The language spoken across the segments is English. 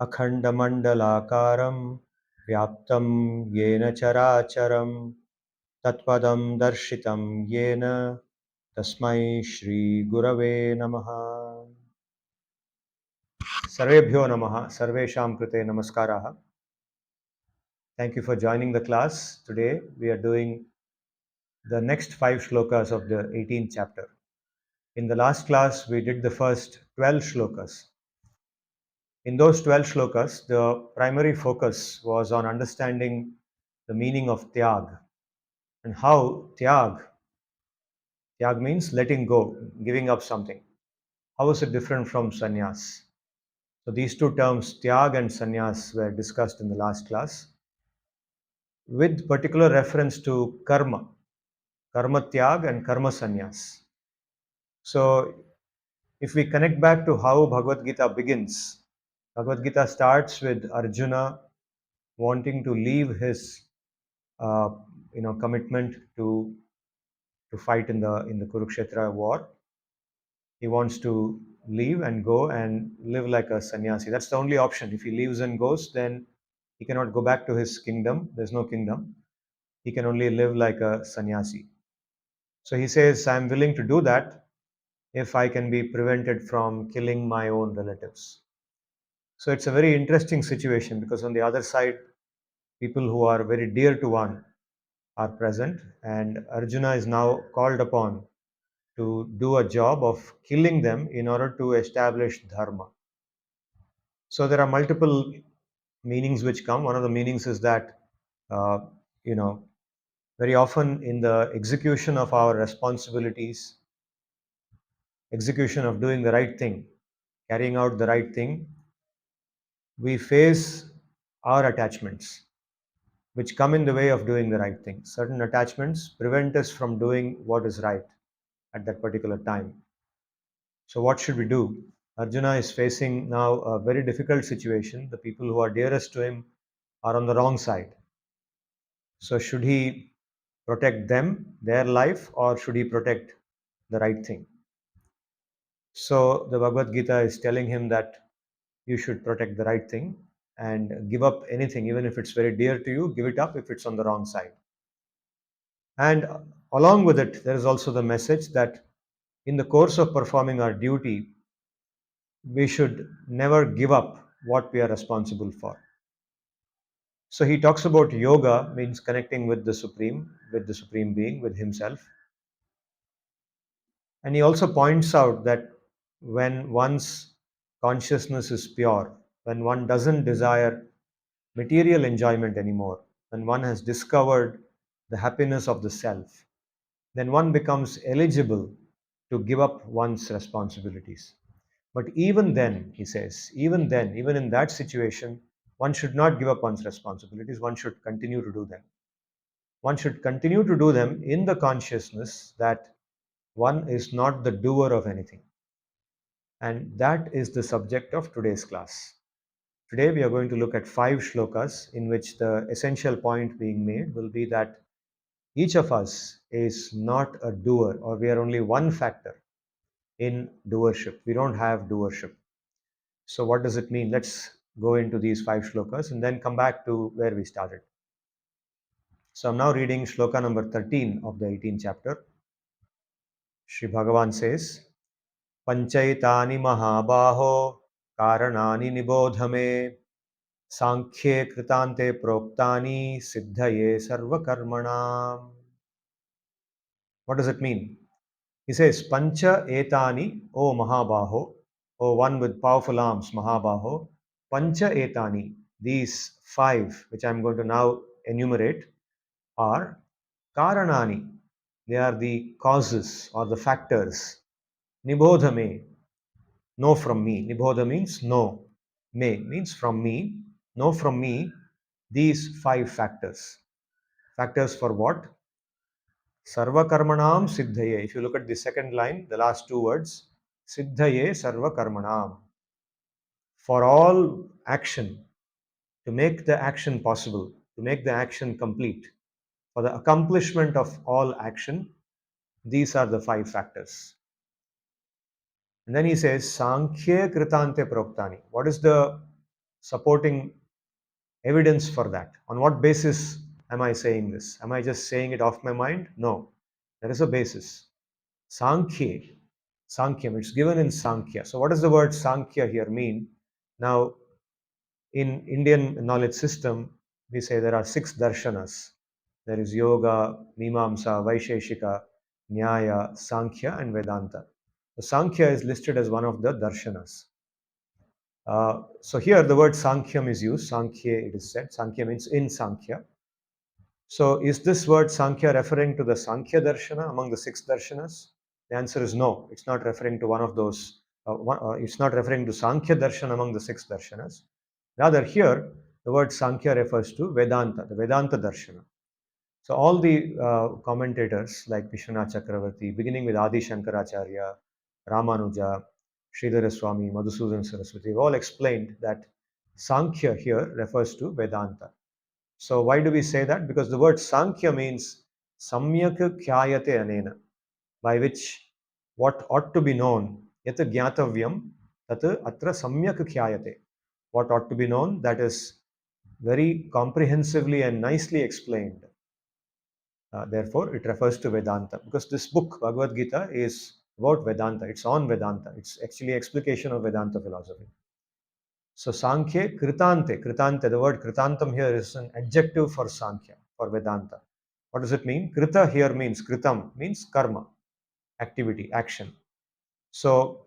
अखण्डमण्डलाकारं व्याप्तं येन चराचरं तत्पदं दर्शितं येन तस्मै श्रीगुरवे नमः। सर्वेभ्यो नमः, सर्वेषां कृते नमस्काराः. Thank you for joining the class. Today we are doing the next 5 shlokas of the 18th chapter. In the last class we did the first 12 shlokas. In those 12 shlokas, the primary focus was on understanding the meaning of tyag and how tyag means letting go, giving up something. How is it different from sannyas? So these two terms, tyag and sannyas, were discussed in the last class with particular reference to karma, karma tyag and karma sannyas. So if we connect back to how Bhagavad Gita begins, Bhagavad Gita starts with Arjuna wanting to leave his uh, commitment to fight in the Kurukshetra war. He wants to leave and go and live like a sannyasi. That's the only option. If he leaves and goes, then he cannot go back to his kingdom. There's no kingdom. He can only live like a sannyasi. So he says, I'm willing to do that if I can be prevented from killing my own relatives. So it's a very interesting situation because on the other side, people who are very dear to one are present, and Arjuna is now called upon to do a job of killing them in order to establish dharma. So there are multiple meanings which come. One of the meanings is that, uh, you know, very often in the execution of our responsibilities, execution of doing the right thing, carrying out the right thing, we face our attachments which come in the way of doing the right thing. Certain attachments prevent us from doing what is right at that particular time. So, what should we do? Arjuna is facing now a very difficult situation. The people who are dearest to him are on the wrong side. So, should he protect them, their life, or should he protect the right thing? So, the Bhagavad Gita is telling him that you should protect the right thing and give up anything, even if it's very dear to you, give it up if it's on the wrong side. And along with it, there is also the message that in the course of performing our duty, we should never give up what we are responsible for. So he talks about yoga means connecting with the Supreme Being, with himself. And he also points out that when one's consciousness is pure, when one doesn't desire material enjoyment anymore, when one has discovered the happiness of the self, then one becomes eligible to give up one's responsibilities. But even then, he says, even then, even in that situation, one should not give up one's responsibilities. One should continue to do them. One should continue to do them in the consciousness that one is not the doer of anything. And that is the subject of today's class. Today, we are going to look at 5 shlokas in which the essential point being made will be that each of us is not a doer, or we are only one factor in doership. We don't have doership. So, what does it mean? Let's go into these 5 shlokas and then come back to where we started. So, I'm now reading shloka number 13 of the 18th chapter. Sri Bhagavan says, Panchaitani Mahabaho Karanani Nibodhame Sankhye Kritante Proktani Siddhaye Sarvakarmanam. What does it mean? He says, Pancha etani, O Mahabaho, O one with powerful arms, Mahabaho, Pancha etani, these 5, which I'm going to now enumerate, are Karanani. They are the causes or the factors. Nibodha me, know from me. Nibodha means know. Me means from me. Know from me these 5 factors. Factors for what? Sarva karmanam siddhaye. If you look at the second line, the last 2 words, siddhaye sarva karmanam. For all action, to make the action possible, to make the action complete, for the accomplishment of all action, these are the 5 factors. And then he says, Sankhya Kritante Proktani. What is the supporting evidence for that. On what basis am I saying this? Am I just saying it off my mind? No, there is a basis. Sankhya, Sankhya, it's given in Sankhya. So, what does the word Sankhya here mean? Now, in Indian knowledge system, we say there are six darshanas. There is Yoga, Mimamsa, Vaisheshika, Nyaya, Sankhya, and Vedanta. The Sankhya is listed as one of the darshanas. So here the word Sankhya is used. Sankhya, it is said. Sankhya means in Sankhya. So is this word Sankhya referring to the Sankhya Darshana among the six darshanas? The answer is no. It's not referring to one of those. It's not referring to Sankhya Darshan among the six darshanas. Rather, here the word Sankhya refers to Vedanta, the Vedanta Darshana. So all the commentators like Vishwanath Chakravarti, beginning with Adi Shankaracharya, Ramanuja, Sridhara Swami, Madhusudan Saraswati, have all explained that Sankhya here refers to Vedanta. So why do we say that? Because the word Sankhya means Samyak Khyayate Anena, by which what ought to be known, Yat Gyatavyam, Tat Atra Samyak Khyayate. What ought to be known, that is very comprehensively and nicely explained. Therefore, it refers to Vedanta because this book, Bhagavad Gita, is about Vedanta. It's on Vedanta. It's actually explication of Vedanta philosophy. So, Sankhya, Kritante, Kritante, the word Kritantam here is an adjective for Sankhya, for Vedanta. What does it mean? Krita here means, Kritam means karma, activity, action. So,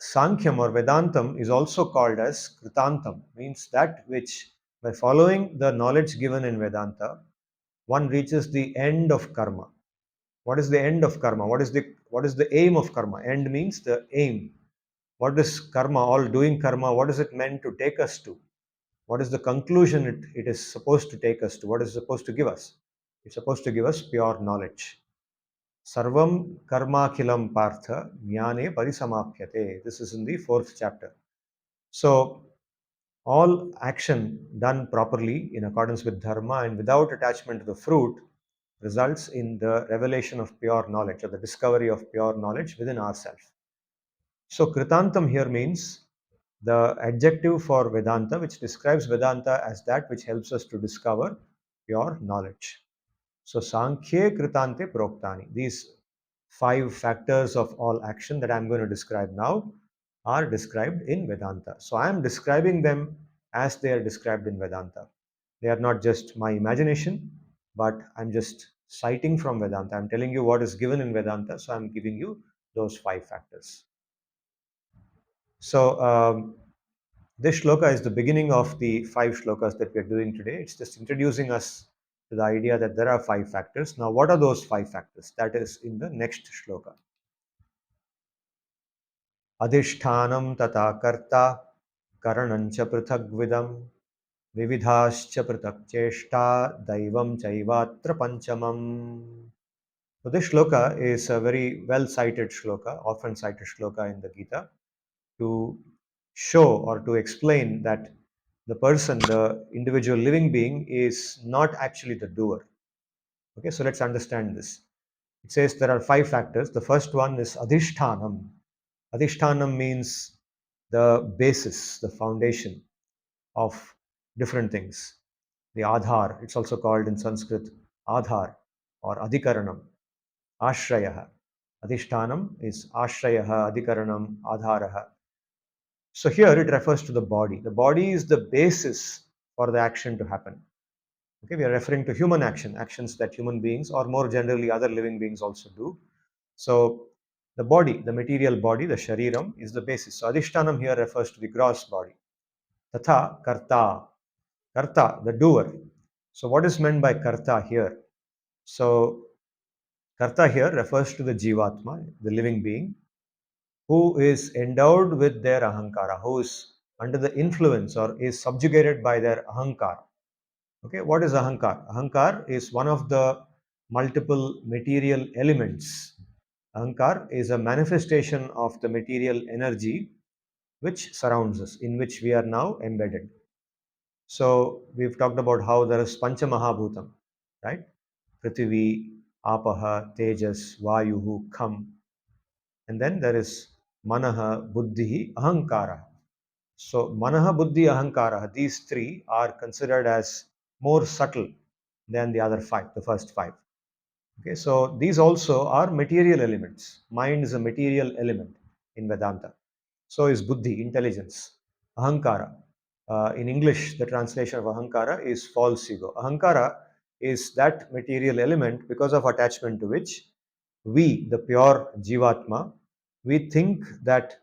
Sankhyam or Vedantam is also called as Kritantam, means that which, by following the knowledge given in Vedanta, one reaches the end of karma. What is the end of karma? What is the aim of karma? End means the aim. What is karma? All doing karma, what is it meant to take us to? What is the conclusion it is supposed to take us to? What is it supposed to give us? It's supposed to give us pure knowledge. Sarvam karma kilam partha jnane parisamapyate. This is in the fourth chapter. So all action done properly in accordance with dharma and without attachment to the fruit results in the revelation of pure knowledge or the discovery of pure knowledge within ourselves. So, Kritantam here means the adjective for Vedanta, which describes Vedanta as that which helps us to discover pure knowledge. So, Sankhya Kritante Proktani. These five factors of all action that I'm going to describe now are described in Vedanta. So, I am describing them as they are described in Vedanta. They are not just my imagination, but I'm just citing from Vedanta. I'm telling you what is given in Vedanta, so I'm giving you those five factors. So, this shloka is the beginning of the five shlokas that we are doing today. It's just introducing us to the idea that there are five factors. Now, what are those five factors? That is in the next shloka. Adhishthanam tata karta karanancha prithagvidam vividhascha prithak cheshta daivam chaivatra panchamam. So this shloka is a very well cited shloka, often cited shloka in the Gita, to show or to explain that the person, the individual living being, is not actually the doer. Okay, so let's understand this. It says there are five factors. The first one is adhishthanam. Adhishthanam means the basis, the foundation of different things. The adhar, it's also called in Sanskrit adhar or adhikaranam, ashrayaha. Adhishthanam is ashrayaha, adhikaranam, adharaha. So here it refers to the body. The body is the basis for the action to happen. Okay, we are referring to human action, actions that human beings or more generally other living beings also do. So the body, the material body, the shariram is the basis. So adhishtanam here refers to the gross body. Tatha karta, karta, the doer. So what is meant by karta here? So karta here refers to the jivatma, the living being, who is endowed with their ahankara, who is under the influence or is subjugated by their ahankara. Okay, what is ahankar? Ahankar is one of the multiple material elements. Ahankar is a manifestation of the material energy which surrounds us, in which we are now embedded. So we've talked about how there is Pancha Mahabhutam, right? Prithvi, Apaha, Tejas, Vayuhu, Kham. And then there is Manaha, Buddhihi, Ahankara. So manaha, buddhi, ahankara, these three are considered as more subtle than the other five, the first five. Okay, so these also are material elements. Mind is a material element in Vedanta. So is buddhi, intelligence. Ahankara. In English, the translation of ahankara is false ego. Ahankara is that material element because of attachment to which we, the pure Jivatma, we think that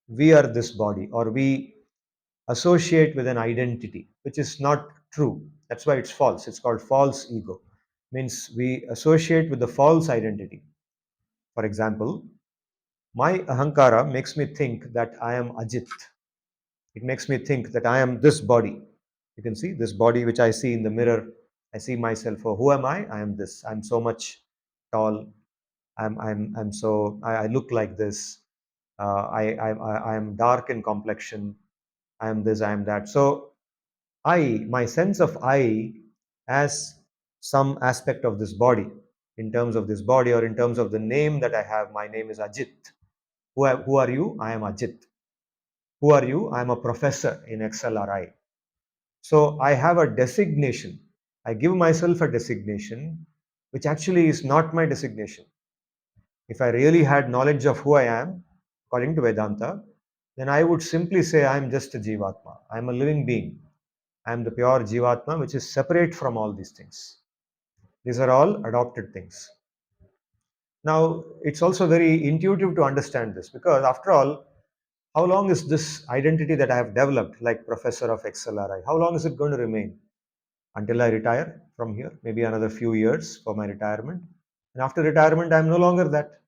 we are this body, or we associate with an identity, which is not true. That's why it's false. It's called false ego. Means we associate with the false identity. For example, my ahankara makes me think that I am Ajit. It makes me think that I am this body. You can see this body which I see in the mirror. I see myself. Oh, who am I? I am this. I'm so much tall. I'm so I look like this. I am dark in complexion. I am this. I am that. So my sense of I as some aspect of this body, in terms of this body or in terms of the name that I have, my name is Ajit. Who are you? I am Ajit. Who are you? I am a professor in XLRI. So I have a designation. I give myself a designation, which actually is not my designation. If I really had knowledge of who I am, according to Vedanta, then I would simply say I am just a Jivatma. I am a living being. I am the pure Jivatma, which is separate from all these things. These are all adopted things. Now, it's also very intuitive to understand this because, after all, how long is this identity that I have developed, like professor of XLRI, how long is it going to remain? Until I retire from here, maybe another few years for my retirement. And after retirement, I'm no longer that.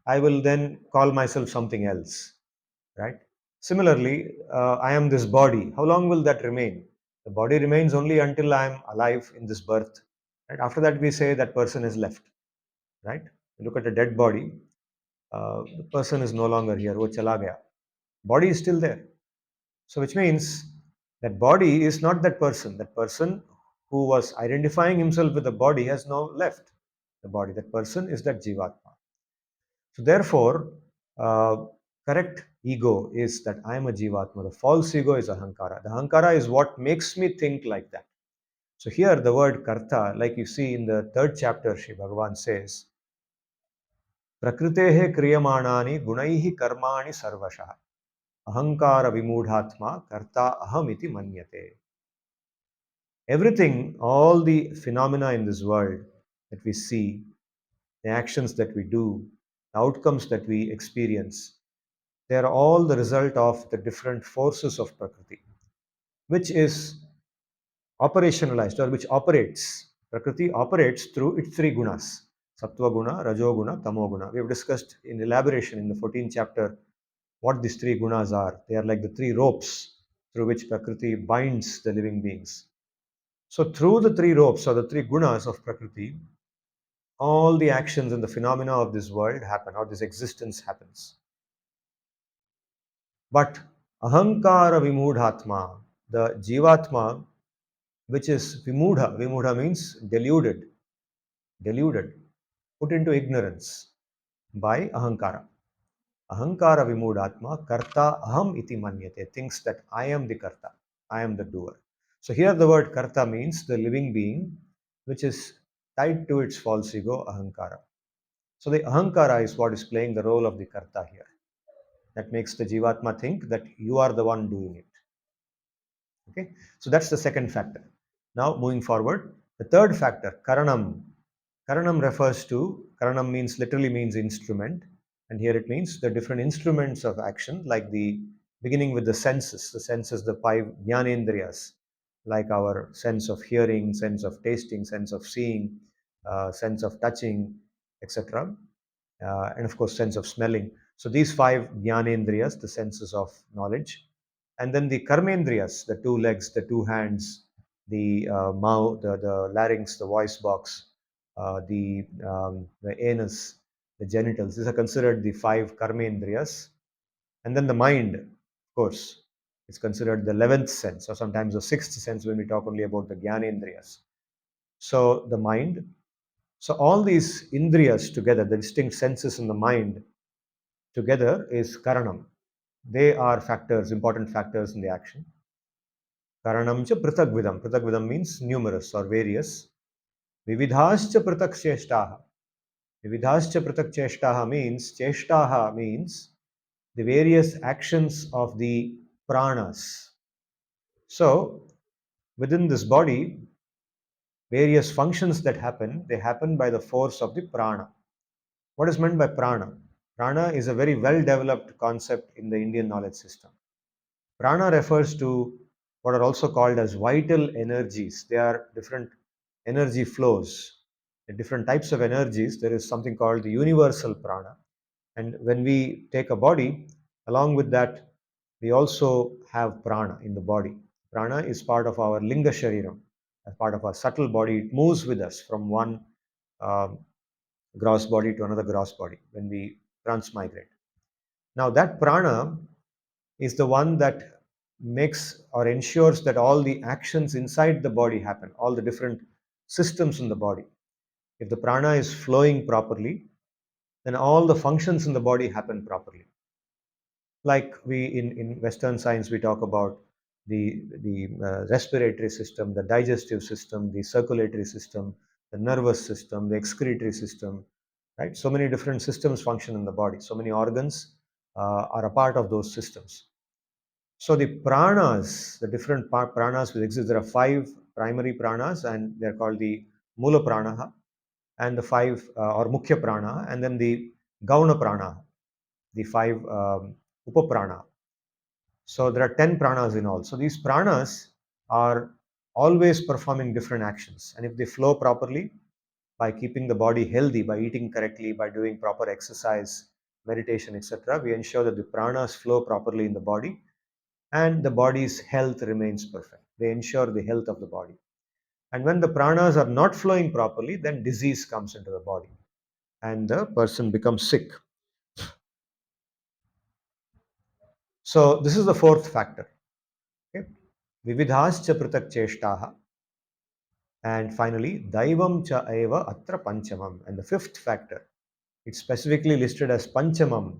I will then call myself something else, right? Similarly, I am this body. How long will that remain? The body remains only until I am alive in this birth. Right? After that, we say that person is left. Right? You look at a dead body, the person is no longer here. Wo chala gaya. Body is still there. So, which means that body is not that person. That person who was identifying himself with the body has now left the body. That person is that Jivatma. So therefore, correct ego is that I am a Jivatma. The false ego is ahankara. The ahankara is what makes me think like that. So here the word karta, like you see in the third chapter, Sri Bhagavan says, Prakritehe kriyamanani gunaihi karmani sarvashah. Ahankara vimudhatma karta aham iti manyate. Everything, all the phenomena in this world that we see, the actions that we do, the outcomes that we experience, they are all the result of the different forces of Prakriti, which is operationalized or which operates. Prakriti operates through its three gunas: Sattva guna, Rajo guna, Tamo guna. We have discussed in elaboration in the 14th chapter what these three gunas are. They are like the three ropes through which Prakriti binds the living beings. So, through the three ropes or the three gunas of Prakriti, all the actions and the phenomena of this world happen, or this existence happens. But ahankara vimudhatma, the jivatma, which is vimudha means deluded, put into ignorance by ahankara. Ahankara vimudhatma, karta aham iti manyate, thinks that I am the karta, I am the doer. So here the word karta means the living being, which is tied to its false ego, ahankara. So the ahankara is what is playing the role of the karta here. That makes the jivatma think that you are the one doing it. Okay, so that's the second factor. Now moving forward, the third factor, karanam. Karanam refers to, karanam means literally means instrument, and here it means the different instruments of action, like the beginning with the senses, the five jnanendriyas, like our sense of hearing, sense of tasting, sense of seeing, sense of touching, etc., and of course sense of smelling. So these five jnanendriyas, the senses of knowledge, and then the karmendriyas, the two legs, the two hands, the mouth, the larynx, the voice box, the anus, the genitals. These are considered the five karmendriyas. And then the mind, of course, is considered the 11th sense, or sometimes the 6th sense when we talk only about the jnanendriyas. So the mind. So all these indriyas together, the distinct senses in the mind together is karanam. They are factors, important factors in the action. Karanam cha pritagvidam. Pritagvidam means numerous or various. Vividhascha pratak cheshtaha. Vividhascha pratak cheshtaha means, cheshtaha means the various actions of the pranas. So, within this body, various functions that happen, they happen by the force of the prana. What is meant by prana? Prana is a very well developed concept in the Indian knowledge system. Prana refers to what are also called as vital energies. They are different energy flows. The different types of energies, there is something called the universal prana. And when we take a body, along with that, we also have prana in the body. Prana is part of our linga shariram, as part of our subtle body. It moves with us from one um, gross body to another gross body when we transmigrate. Now, that prana is the one that makes or ensures that all the actions inside the body happen, all the different systems in the body. If the prana is flowing properly, then all the functions in the body happen properly. Like we in Western science, we talk about the respiratory system, the digestive system, the circulatory system, the nervous system, the excretory system, right? So many different systems function in the body. So many organs are a part of those systems. So the pranas, the different pranas which exist, there are five primary pranas, and they're called the mula pranaha, and the five or mukhya prana, and then the gauna prana, the five upaprana. So there are 10 pranas in all. So these pranas are always performing different actions, and if they flow properly, by keeping the body healthy, by eating correctly, by doing proper exercise, meditation, etc., we ensure that the pranas flow properly in the body and the body's health remains perfect. They ensure the health of the body. And when the pranas are not flowing properly, then disease comes into the body and the person becomes sick. So, this is the fourth factor. Okay? Vividhascha pratak cheshtaha. And finally, daivam cha eva atra panchamam. And the fifth factor, it's specifically listed as panchamam.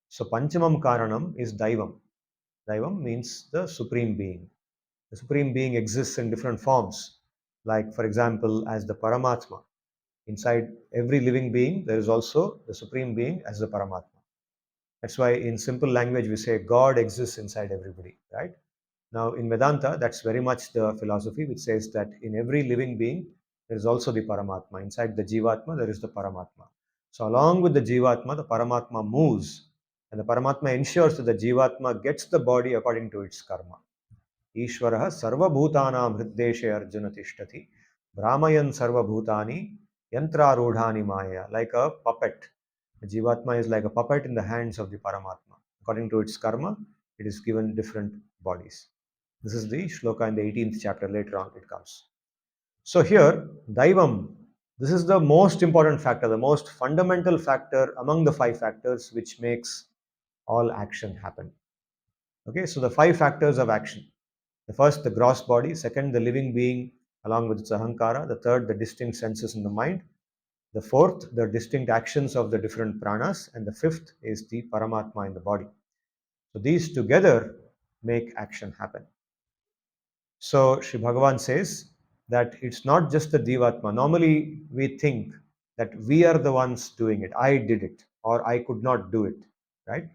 So, panchamam karanam is daivam. Daivam means the supreme being. The supreme being exists in different forms, like, for example, as the Paramatma. Inside every living being, there is also the supreme being as the Paramatma. That's why, in simple language, we say God exists inside everybody, right? Now, in Vedanta, that's very much the philosophy which says that in every living being, there is also the Paramatma. Inside the Jivatma, there is the Paramatma. So, along with the Jivatma, the Paramatma moves, and the Paramatma ensures that the Jivatma gets the body according to its karma. ईश्वरः सर्वभूतानां हृद्देशे अर्जुन तिष्ठति भ्रामयन् सर्वभूतानि यन्त्रारूढानि maya. Like a puppet, the jivatma is like a puppet in the hands of the paramatma. According to its karma, it is given different bodies. This is the shloka in the 18th chapter. Later on it comes. So here, daivam, this is the most important factor, the most fundamental factor among the five factors which makes all action happen. Okay, so the five factors of action: the first, the gross body; second, the living being along with its ahankara; the third, the distinct senses in the mind; the fourth, the distinct actions of the different pranas; and the fifth is the paramatma in the body. So these together make action happen. So Sri Bhagavan says that it's not just the Jivatma. Normally we think that we are the ones doing it. I did it, or I could not do it, right?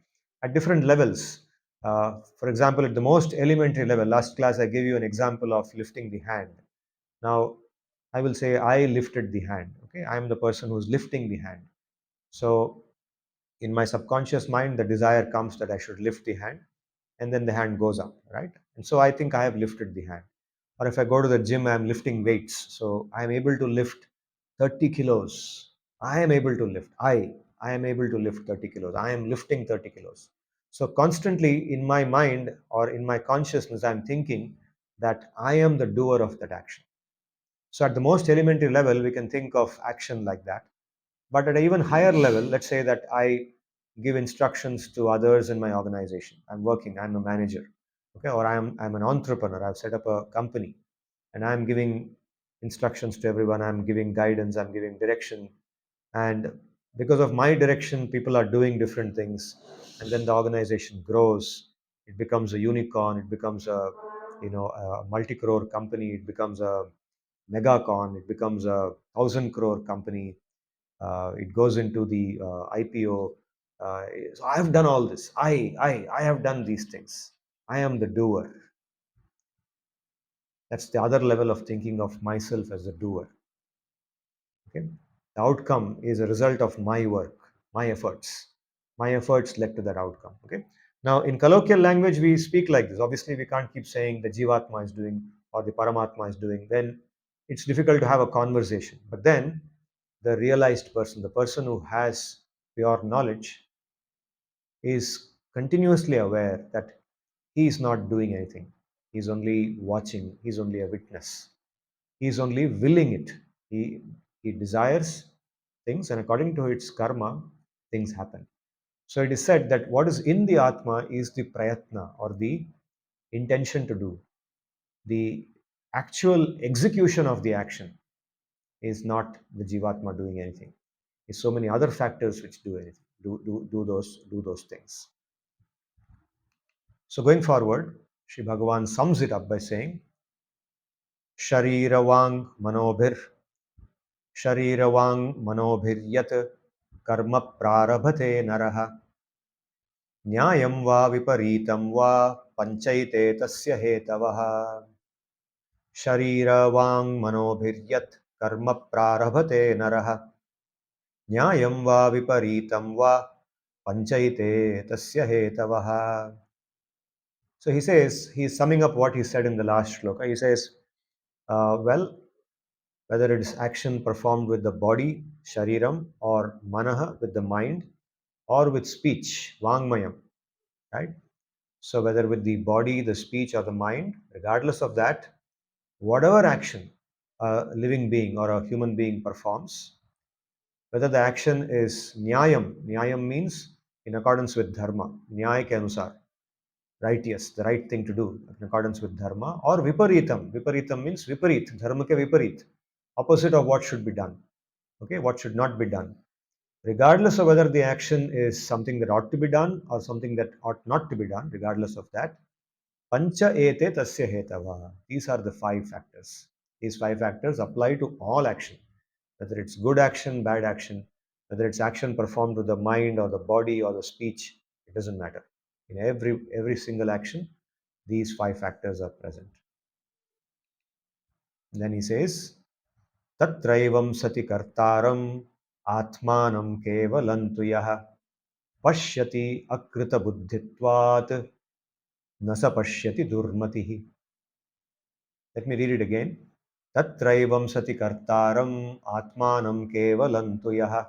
At different levels. For example, at the most elementary level, last class I gave you an example of lifting the hand. Now, I will say I lifted the hand. Okay, I am the person who's lifting the hand. So in my subconscious mind, the desire comes that I should lift the hand, and then the hand goes up, right? And so I think I have lifted the hand. Or if I go to the gym, I'm lifting weights. So I am able to lift 30 kilos. I am able to lift. I am able to lift 30 kilos. I am lifting 30 kilos. So constantly in my mind or in my consciousness, I'm thinking that I am the doer of that action. So at the most elementary level, we can think of action like that. But at an even higher level, let's say that I give instructions to others in my organization. I'm working, I'm a manager, okay, or I'm an entrepreneur. I've set up a company, and I'm giving instructions to everyone. I'm giving guidance. I'm giving direction, and Because of my direction, people are doing different things, and then the organization grows. It becomes a unicorn. It becomes a multi-crore company. It becomes a megacon. It becomes a 1,000 crore company. It goes into the IPO. So I have done all this. I have done these things. I am the doer. That's the other level of thinking of myself as a doer. Okay, the outcome is a result of my work, my efforts. My efforts led to that outcome. Okay. Now, in colloquial language, we speak like this. Obviously, we can't keep saying the Jivatma is doing or the Paramatma is doing. Then it's difficult to have a conversation. But then the realized person, the person who has pure knowledge, is continuously aware that he is not doing anything. He's only watching, he's only a witness. He's only willing it. He desires things, and according to its karma, things happen. So it is said that what is in the Atma is the prayatna or the intention to do. The actual execution of the action is not the Jivatma doing anything. It's so many other factors which do anything, do those things. So going forward, Sri Bhagavan sums it up by saying, Shariravang manobhir शरीरवाङ् मनोभिर्यत् कर्म प्रारभते नरः न्यायं वा विपरीतं वा पञ्चैते तस्य हेतवः शरीरवाङ् मनोभिर्यत् कर्म प्रारभते नरः न्यायं वा विपरीतं वा पञ्चैते तस्य हेतवः. So he says, he's summing up what he said in the last shloka. He says, well, whether it is action performed with the body, shariram, or manaha, with the mind, or with speech, vangmayam, right? So whether with the body, the speech, or the mind, regardless of that, whatever action a living being or a human being performs, whether the action is nyayam means in accordance with dharma, nyaya ke anusar, righteous, the right thing to do in accordance with dharma, or viparitam means viparit, dharma ke viparit, opposite of what should be done, okay, what should not be done. Regardless of whether the action is something that ought to be done or something that ought not to be done, regardless of that, pancha ete tasya hetava. These are the five factors. These five factors apply to all action, whether it's good action, bad action, whether it's action performed with the mind or the body or the speech, it doesn't matter. In every single action, these five factors are present. And then he says, Tatraivam sati kartaram atmanam kevalantu yaha pashyati akrita buddhitvat nasa pashyati durmatihi. Let me read it again. Tatraivam sati kartaram atmanam kevalantu yaha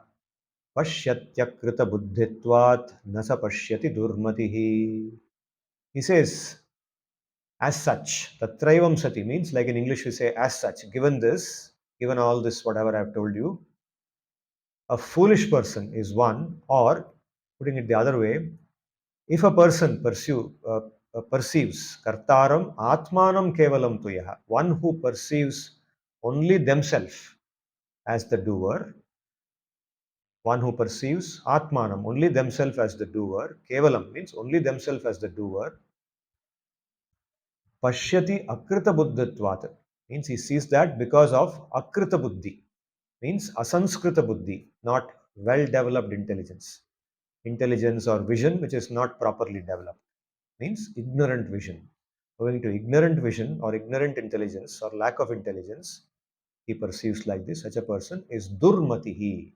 pashyatyakrita buddhitvat nasa pashyati durmatihi. He says, as such, tatraivam sati means, like in English we say, as such, given this, given all this, whatever I've told you, a foolish person is one, or putting it the other way, if a person perceives kartaram atmanam kevalam tuyaha, one who perceives only themselves as the doer, one who perceives atmanam, only themselves as the doer, kevalam means only themselves as the doer, pashyati akrita buddhitvat means he sees that because of akrita buddhi, means asanskrita buddhi, not well developed intelligence or vision which is not properly developed, means ignorant vision. Owing to ignorant vision or ignorant intelligence or lack of intelligence, he perceives like this. Such a person is durmatihi.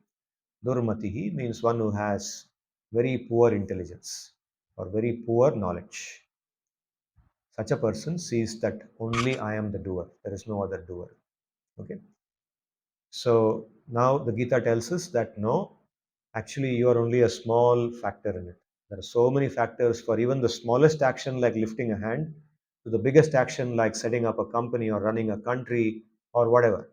Durmatihi means one who has very poor intelligence or very poor knowledge. Such a person sees that only I am the doer. There is no other doer. Okay. So now the Gita tells us that no, actually you are only a small factor in it. There are so many factors for even the smallest action like lifting a hand to the biggest action like setting up a company or running a country or whatever.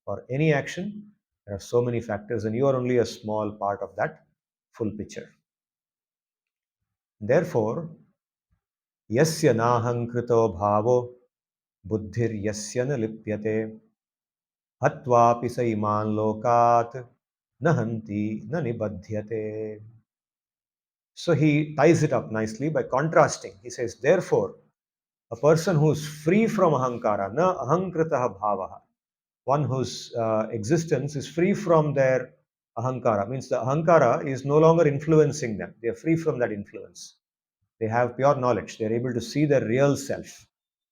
For any action, there are so many factors and you are only a small part of that full picture. Therefore, yasya nahankrito bhavo buddhir yasya na lipyate hatvapi sa iman lokat nahanti na nibadhyate. So he ties it up nicely by contrasting. He says, therefore, a person who is free from ahankara, na ahankritaha bhavaha, one whose existence is free from their ahankara, means the ahankara is no longer influencing them. They are free from that influence. They have pure knowledge. They are able to see their real self.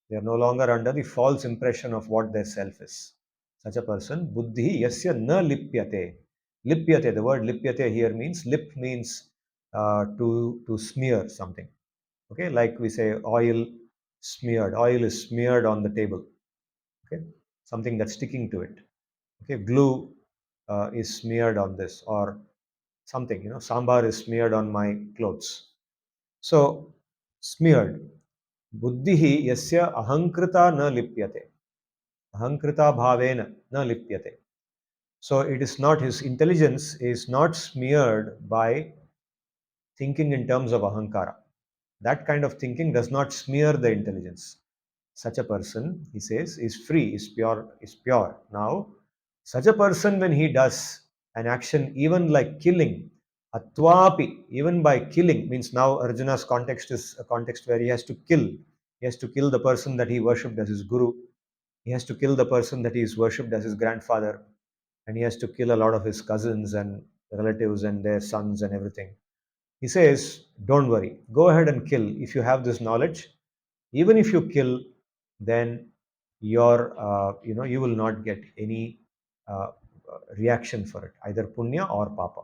They are no longer under the false impression of what their self is. Such a person, buddhi yasya na lipyate. Lipyate, the word lipyate here means, lip means to smear something. Okay, like we say oil smeared. Oil is smeared on the table. Okay, something that's sticking to it. Okay, glue is smeared on this, or something, sambar is smeared on my clothes. So, smeared. Buddhihi yasya ahankrita na lipyate. Ahankrita bhavena na lipyate. So it is not, his intelligence is not smeared by thinking in terms of ahankara. That kind of thinking does not smear the intelligence. Such a person, he says, is free, is pure, is pure. Now, such a person, when he does an action, even like killing, atwapi, even by killing, means now Arjuna's context is a context where he has to kill. He has to kill the person that he worshipped as his guru. He has to kill the person that he is worshipped as his grandfather. And he has to kill a lot of his cousins and relatives and their sons and everything. He says, don't worry, go ahead and kill. If you have this knowledge, even if you kill, then you will not get any reaction for it, either punya or papa.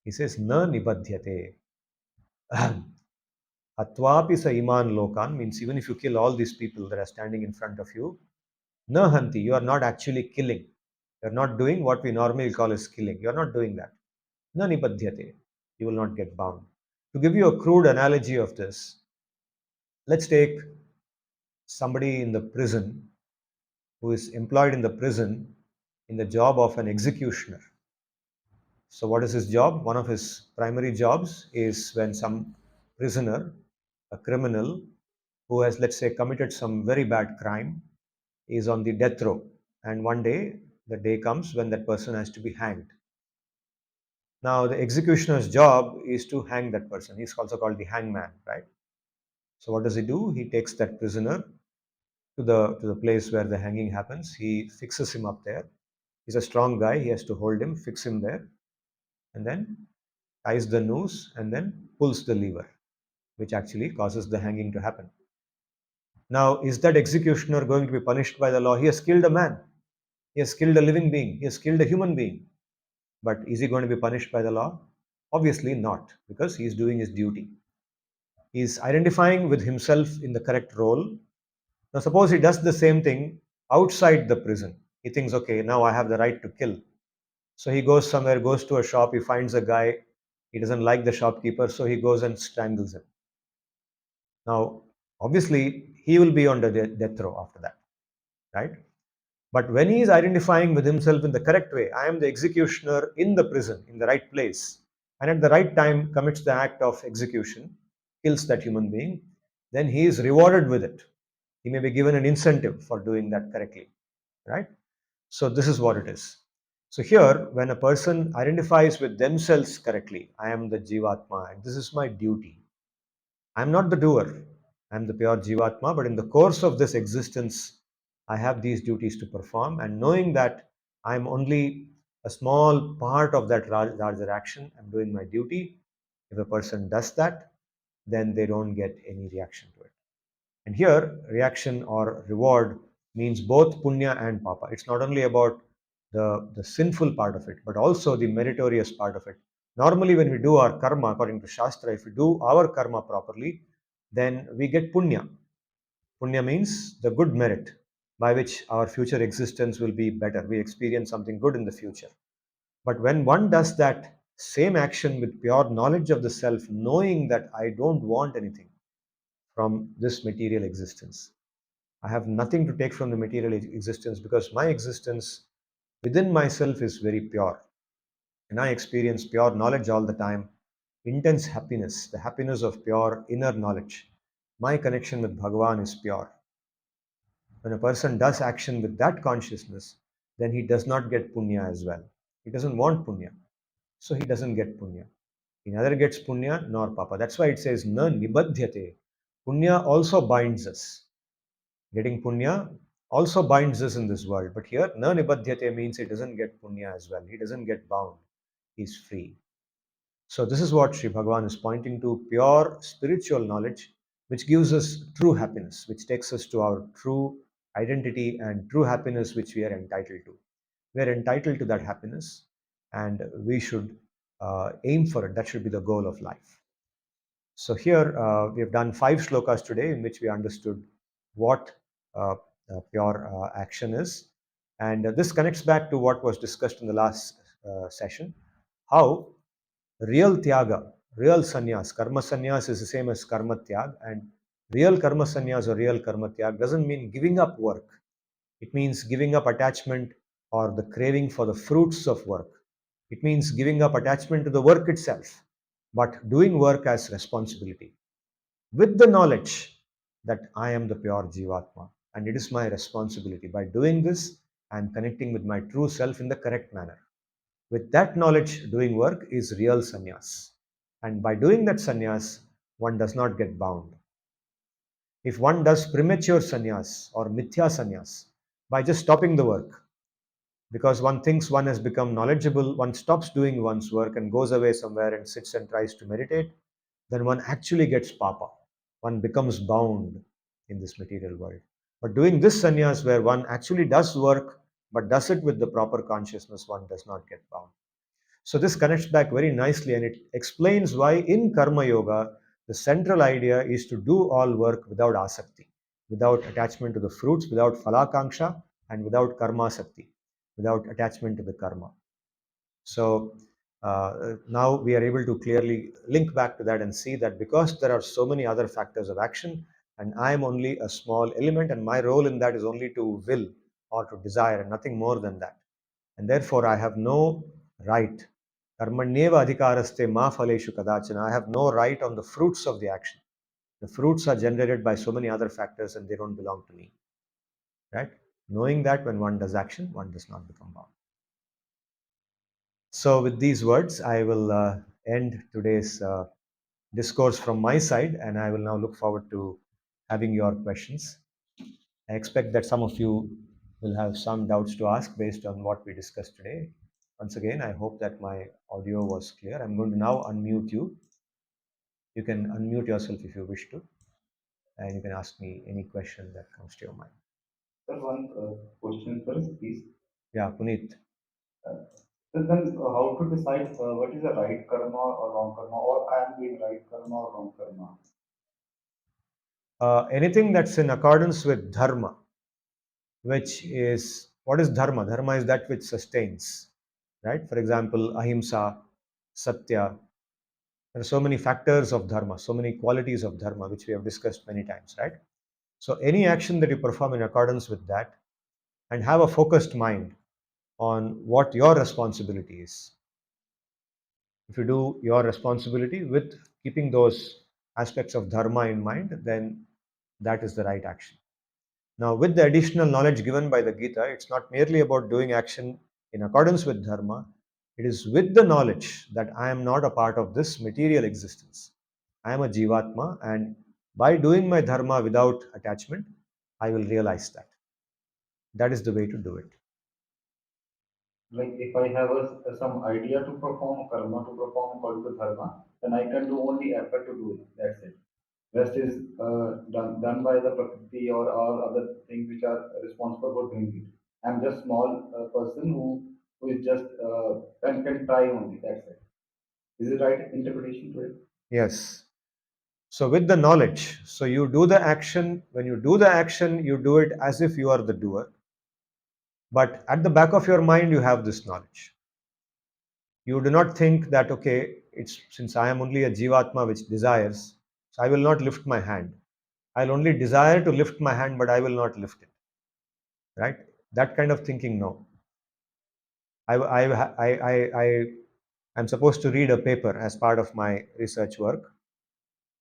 He says, na nibadhyate. Atvapi sa iman lokan, means even if you kill all these people that are standing in front of you, na hanti, you are not actually killing. You are not doing what we normally call as killing. You are not doing that. Na nibadhyate. You will not get bound. To give you a crude analogy of this, let's take somebody in the prison who is employed in the prison in the job of an executioner. So, what is his job? One of his primary jobs is when some prisoner, a criminal who has, let's say, committed some very bad crime, is on the death row. And one day, the day comes when that person has to be hanged. Now, the executioner's job is to hang that person. He's also called the hangman, right? So, what does he do? He takes that prisoner to the place where the hanging happens. He fixes him up there. He's a strong guy. He has to hold him, fix him there, and then ties the noose and then pulls the lever, which actually causes the hanging to happen. Now, is that executioner going to be punished by the law? He has killed a man. He has killed a living being. He has killed a human being. But is he going to be punished by the law? Obviously not, because he is doing his duty. He is identifying with himself in the correct role. Now, suppose he does the same thing outside the prison. He thinks, okay, now I have the right to kill. So he goes somewhere, goes to a shop, he finds a guy, he doesn't like the shopkeeper, so he goes and strangles him. Now, obviously, he will be on the death row after that, right? But when he is identifying with himself in the correct way, I am the executioner in the prison, in the right place, and at the right time commits the act of execution, kills that human being, then he is rewarded with it. He may be given an incentive for doing that correctly, right? So this is what it is. So here, when a person identifies with themselves correctly, I am the Jivatma, and this is my duty. I'm not the doer. I'm the pure Jivatma, but in the course of this existence, I have these duties to perform, and knowing that I'm only a small part of that larger action, I'm doing my duty. If a person does that, then they don't get any reaction to it. And here, reaction or reward means both punya and papa. It's not only about the sinful part of it, but also the meritorious part of it. Normally, when we do our karma, according to Shastra, if we do our karma properly, then we get punya. Punya means the good merit by which our future existence will be better. We experience something good in the future. But when one does that same action with pure knowledge of the self, knowing that I don't want anything from this material existence, I have nothing to take from the material existence because my existence within myself is very pure. And I experience pure knowledge all the time, intense happiness, the happiness of pure inner knowledge. My connection with Bhagavan is pure. When a person does action with that consciousness, then he does not get punya as well. He doesn't want punya. So he doesn't get punya. He neither gets punya nor papa. That's why it says na nibadhyate. Punya also binds us. Getting punya also binds us in this world. But here, na nibadhyate means he doesn't get punya as well. He doesn't get bound. He's free. So this is what Sri Bhagavan is pointing to, pure spiritual knowledge, which gives us true happiness, which takes us to our true identity and true happiness which we are entitled to. We are entitled to that happiness and we should aim for it. That should be the goal of life. So here we have done 5 shlokas today in which we understood what uh, pure action is. And this connects back to what was discussed in the last session, how real tyaga, real sannyas, karma sannyas is the same as karma tyag, and real karma sannyas or real karma tyag doesn't mean giving up work. It means giving up attachment or the craving for the fruits of work. It means giving up attachment to the work itself, but doing work as responsibility with the knowledge that I am the pure Jivatma and it is my responsibility. By doing this, I am connecting with my true self in the correct manner. With that knowledge, doing work is real sannyas. And by doing that sannyas, one does not get bound. If one does premature sannyas or mithya sannyas by just stopping the work, because one thinks one has become knowledgeable, one stops doing one's work and goes away somewhere and sits and tries to meditate, then one actually gets papa. One becomes bound in this material world. But doing this sannyas where one actually does work but does it with the proper consciousness, one does not get bound. So this connects back very nicely and it explains why in Karma Yoga, the central idea is to do all work without asakti, without attachment to the fruits, without phalakanksha, and without karma sakti, without attachment to the karma. So now we are able to clearly link back to that and see that because there are so many other factors of action, and I am only a small element, and my role in that is only to will or to desire, and nothing more than that. And therefore, I have no right. Karmanyeva adhikaraste ma phaleshu kadachana. I have no right on the fruits of the action. The fruits are generated by so many other factors and they don't belong to me. Right? Knowing that when one does action, one does not become bound. So, with these words, I will end today's discourse from my side, and I will now look forward to having your questions. I expect that some of you will have some doubts to ask based on what we discussed today. Once again, I hope that my audio was clear. I'm going to now unmute you. You can unmute yourself if you wish to, and you can ask me any question that comes to your mind. Sir, one question first, please. Yeah, Puneet. Uh, then how to decide what is the right karma or wrong karma, or I am doing right karma or wrong karma? Anything that's in accordance with dharma, which is what is dharma? Dharma is that which sustains, right? For example, ahimsa, satya. There are so many factors of dharma, so many qualities of dharma, which we have discussed many times, right? So, any action that you perform in accordance with that and have a focused mind on what your responsibility is. If you do your responsibility with keeping those aspects of dharma in mind, then that is the right action. Now, with the additional knowledge given by the Gita, it's not merely about doing action in accordance with dharma, it is with the knowledge that I am not a part of this material existence. I am a Jivatma, and by doing my dharma without attachment, I will realize that. That is the way to do it. Like if I have some idea to perform karma, to perform according to dharma, then I can do only effort to do it. That's it. Rest is done by the prakriti or all other things which are responsible for doing it. I'm just small person who is just can try only. That's it. Is it right interpretation to it? Yes. So, with the knowledge, so you do the action, when you do the action, you do it as if you are the doer. But at the back of your mind, you have this knowledge. You do not think that, okay, it's since I am only a Jivatma which desires, so I will not lift my hand. I'll only desire to lift my hand, but I will not lift it. Right? That kind of thinking, no. I am supposed to read a paper as part of my research work,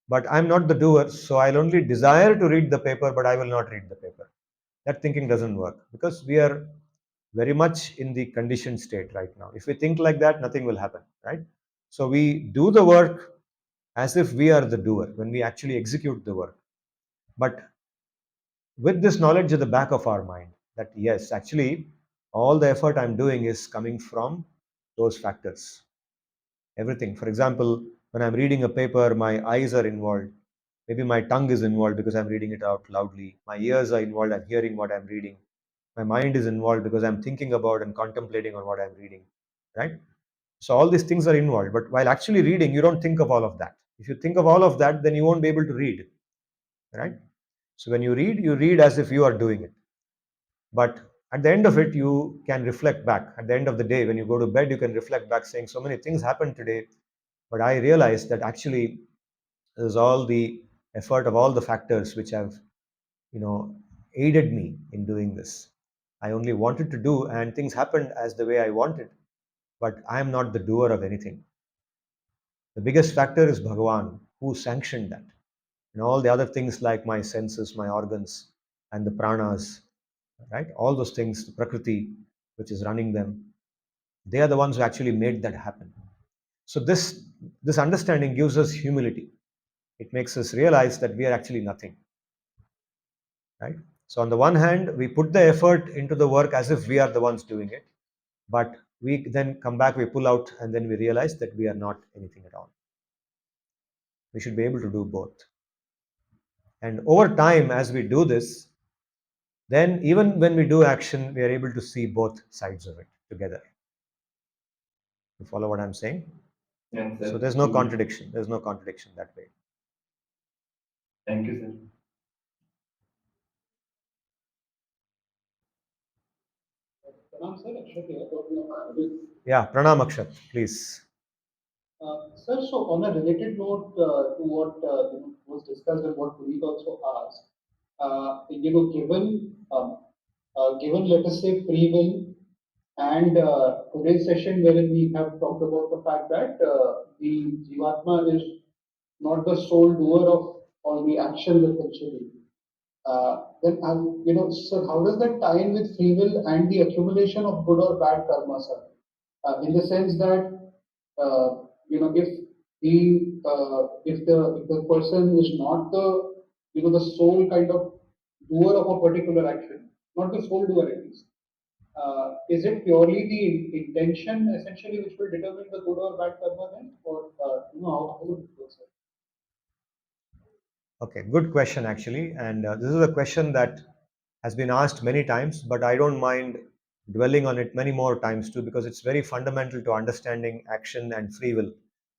but I'm not the doer, so I'll only desire to read the paper, but I will not read the paper. That thinking doesn't work because we are very much in the conditioned state right now. If we think like that, nothing will happen, right? So we do the work as if we are the doer when we actually execute the work. But with this knowledge at the back of our mind, that yes, actually, all the effort I'm doing is coming from those factors. Everything. For example, when I'm reading a paper, my eyes are involved. Maybe my tongue is involved because I'm reading it out loudly. My ears are involved, I'm hearing what I'm reading. My mind is involved because I'm thinking about and contemplating on what I'm reading, right? So all these things are involved. But while actually reading, you don't think of all of that. If you think of all of that, then you won't be able to read, right? So when you read as if you are doing it. But at the end of it, you can reflect back. At the end of the day, when you go to bed, you can reflect back saying, so many things happened today, but I realized that actually it was all the effort of all the factors which have, you know, aided me in doing this. I only wanted to do, and things happened as the way I wanted, but I am not the doer of anything. The biggest factor is Bhagavan, who sanctioned that. And all the other things like my senses, my organs, and the pranas, right? All those things, the Prakriti, which is running them, they are the ones who actually made that happen. So this understanding gives us humility. It makes us realize that we are actually nothing, right? So on the one hand, we put the effort into the work as if we are the ones doing it, but we then come back, we pull out, and then we realize that we are not anything at all. We should be able to do both. And over time, as we do this, then even when we do action, we are able to see both sides of it together. You follow what I'm saying? Yes, So sir. there's no contradiction. There's no contradiction that way. Thank you, sir. Pranam sir, Akshat here. Yeah, Pranam Akshat, please. Sir, so on a related note to what was discussed and what Puneet also asked, given let us say free will, and today's session wherein we have talked about the fact that the Jivatma is not the sole doer of all the actions essentially. Then, sir, how does that tie in with free will and the accumulation of good or bad karma, sir? In the sense that, if if the person is not the sole kind of doer of a particular action, not the sole doer at least, is it purely the intention essentially which will determine the good or bad karma then, or how would it go, sir? Okay, good question actually. And this is a question that has been asked many times, but I don't mind dwelling on it many more times too, because it's very fundamental to understanding action and free will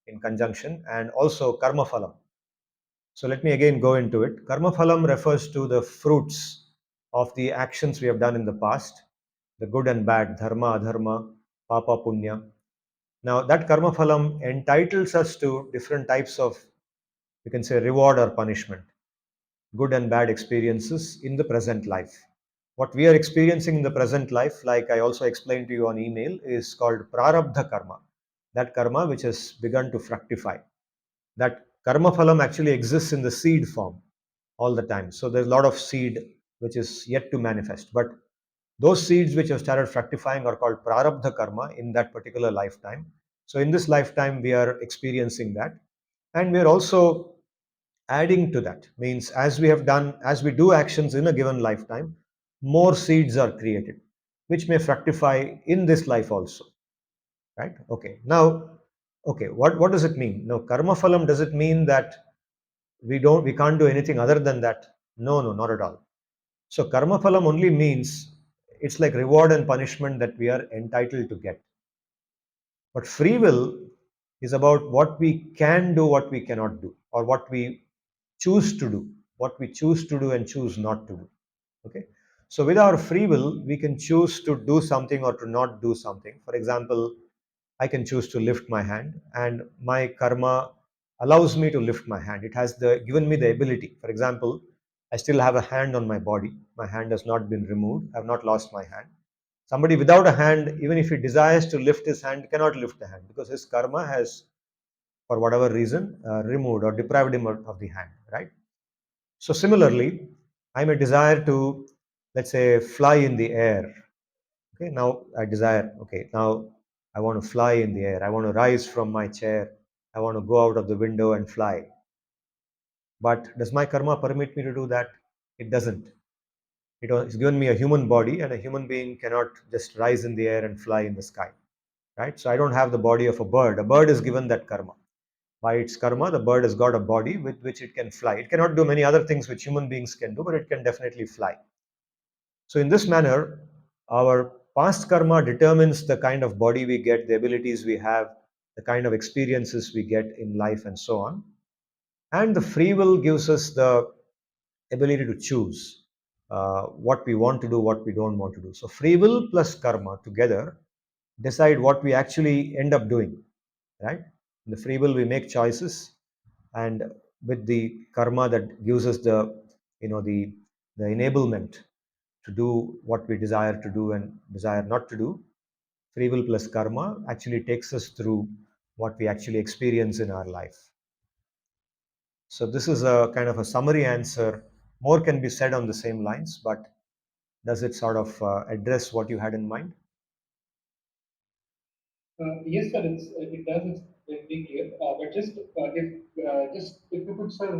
in conjunction, and also karma phalam. So let me again go into it. Karma phalam refers to the fruits of the actions we have done in the past, the good and bad, dharma, adharma, papa, punya. Now, that karma phalam entitles us to different types of, you can say, reward or punishment, good and bad experiences in the present life. What we are experiencing in the present life, like I also explained to you on email, is called prarabdha karma. That karma which has begun to fructify. That karma phalam actually exists in the seed form all the time. So there's a lot of seed which is yet to manifest. But those seeds which have started fructifying are called prarabdha karma in that particular lifetime. So in this lifetime, we are experiencing that. And we are also adding to that. Means as we do actions in a given lifetime, more seeds are created, which may fructify in this life also. Right? Okay. Now, okay, what does it mean? Now, karma phalam, does it mean that we can't do anything other than that? No, no, not at all. So karma phalam only means it's like reward and punishment that we are entitled to get. But free will is about what we can do, what we cannot do, or what we choose to do, what we choose to do and choose not to do. Okay. So with our free will, we can choose to do something or to not do something. For example, I can choose to lift my hand, and my karma allows me to lift my hand. It has given me the ability. For example, I still have a hand on my body. My hand has not been removed. I have not lost my hand. Somebody without a hand, even if he desires to lift his hand, cannot lift the hand because his karma has, for whatever reason, removed or deprived him of the hand, right? So similarly, I may desire to, let's say, fly in the air, Okay, now I desire, okay, now I want to fly in the air. I want to rise from my chair. I want to go out of the window and fly. But does my karma permit me to do that? It doesn't. It's given me a human body, and a human being cannot just rise in the air and fly in the sky, right? So I don't have the body of a bird. A bird is given that karma. By its karma, the bird has got a body with which it can fly. It cannot do many other things which human beings can do, but it can definitely fly. So in this manner, our past karma determines the kind of body we get, the abilities we have, the kind of experiences we get in life, and so on. And the free will gives us the ability to choose what we want to do, what we don't want to do. So free will plus karma together decide what we actually end up doing, right? In the free will, we make choices, and with the karma that gives us the, the enablement to do what we desire to do and desire not to do, free will plus karma actually takes us through what we actually experience in our life. So this is a kind of a summary answer. More can be said on the same lines, but does it sort of address what you had in mind? Yes, sir. It does. It's very clear. But if you could, sir,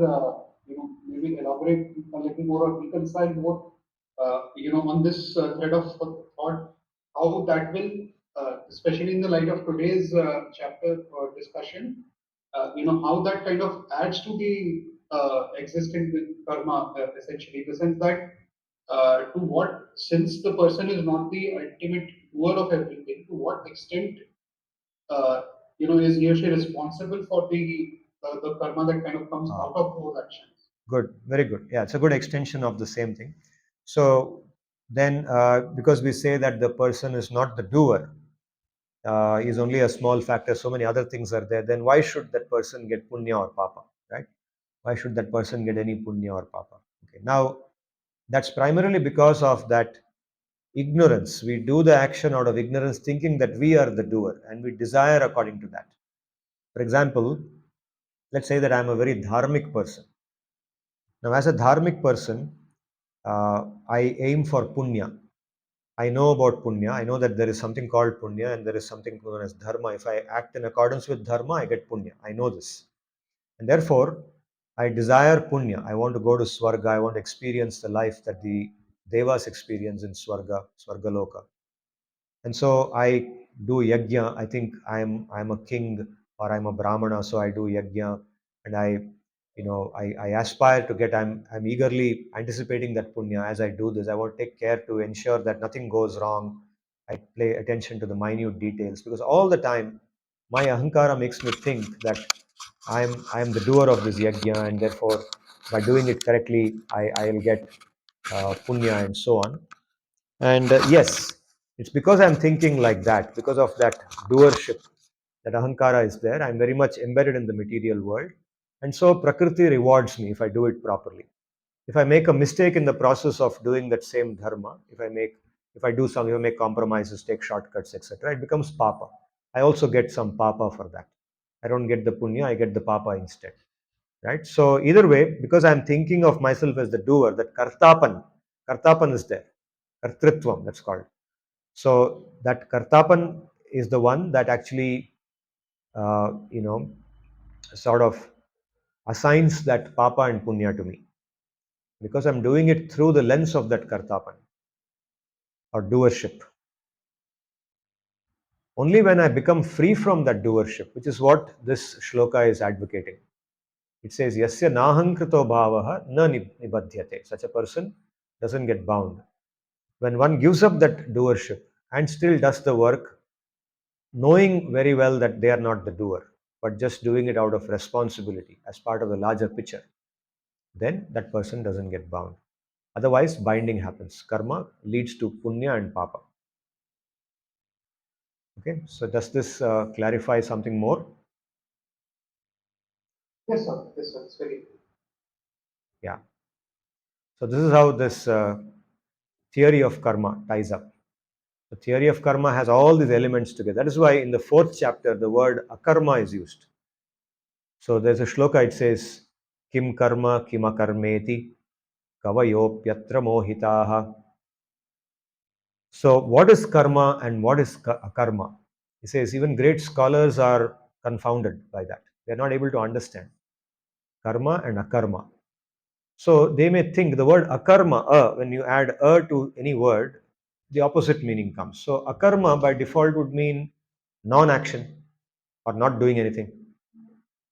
maybe elaborate a little more or reconcile more, on this thread of thought, how that will, especially in the light of today's chapter or discussion, how that kind of adds to the existing karma, essentially, in the sense that to what, since the person is not the ultimate doer of everything, to what extent uh, is he or she responsible for the karma that kind of comes Ah, out of those actions? good, very good. Yeah, it's a good extension of the same thing. So then, because we say that the person is not the doer, is only a small factor, so many other things are there, then why should that person get punya or papa, right? Why should that person get any punya or papa? Okay, now that's primarily because of that ignorance. We do the action out of ignorance, thinking that we are the doer, and we desire according to that. For example, let's say that I'm a very dharmic person. Now, as a dharmic person, I aim for punya. I know about punya. I know that there is something called punya and there is something known as dharma. If I act in accordance with dharma, I get punya. I know this. And therefore, I desire punya. I want to go to Swarga. I want to experience the life that the Devas experience in Swarga, Swargaloka. And so I do yajna. I think I'm a king or I'm a brahmana, so I do yajna, and I aspire to get. I'm eagerly anticipating that punya. As I do this, I want to take care to ensure that nothing goes wrong. I pay attention to the minute details, because all the time my ahankara makes me think that I'm the doer of this yajna, and therefore by doing it correctly, I'll get punya and so on. And yes, it's because I'm thinking like that, because of that doership, that ahankara is there. I'm very much embedded in the material world. And so Prakriti rewards me if I do it properly. If I make a mistake in the process of doing that same dharma, if I do some, if I make compromises, take shortcuts, etc., it becomes papa. I also get some papa for that. I don't get the punya, I get the papa instead. Right? So either way, because I'm thinking of myself as the doer, that kartapan is there. Kartritvam, that's called. So that kartapan is the one that actually, uh, you know, sort of assigns that papa and punya to me, because I'm doing it through the lens of that kartapan or doership. Only when I become free from that doership, which is what this shloka is advocating. It says, Yasya nahankrito bhavaha na nibadhyate. Such a person doesn't get bound. When one gives up that doership and still does the work, knowing very well that they are not the doer, but just doing it out of responsibility as part of the larger picture, then that person doesn't get bound. Otherwise, binding happens. Karma leads to punya and papa. Okay, so does this clarify something more? Yes, sir. Yes, sir. It's very clear. Yeah. So this is how this theory of karma ties up. The theory of karma has all these elements together. That is why in the fourth chapter, the word akarma is used. So there's a shloka, it says, Kim karma kimakarmeti kavayopyatra mohitaha So, what is karma and what is akarma? He says even great scholars are confounded by that. They are not able to understand karma and akarma. So, they may think the word akarma, when you add to any word, the opposite meaning comes. So, akarma by default would mean non action or not doing anything.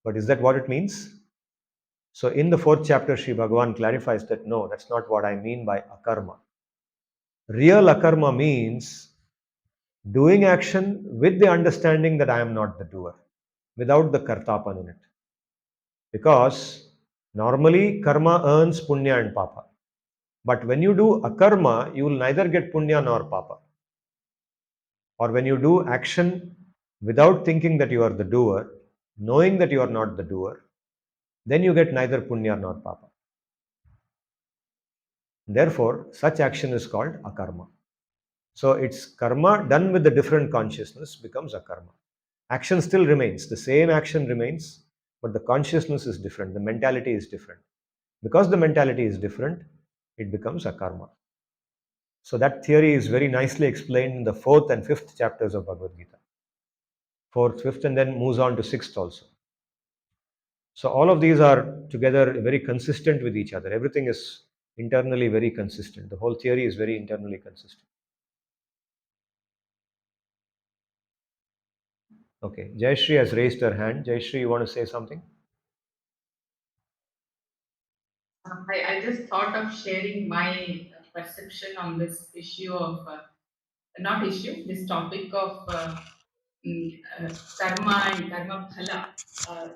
But is that what it means? So, in the fourth chapter, Sri Bhagavan clarifies that no, that's not what I mean by akarma. Real akarma means doing action with the understanding that I am not the doer, without the kartapan in it. Because normally karma earns punya and papa. But when you do akarma, you will neither get punya nor papa. Or when you do action without thinking that you are the doer, knowing that you are not the doer, then you get neither punya nor papa. Therefore, such action is called akarma. So it's karma done with a different consciousness becomes akarma. Action still remains, the same action remains, but the consciousness is different, the mentality is different. Because the mentality is different, it becomes akarma. So that theory is very nicely explained in the fourth and fifth chapters of Bhagavad Gita. Fourth, fifth, and then moves on to sixth also. So all of these are together very consistent with each other. Everything is internally very consistent. The whole theory is very internally consistent. Okay, Jayashree has raised her hand. Jayashree, you want to say something? I just thought of sharing my perception on this issue of, not issue, this topic of karma and karma phala. Uh,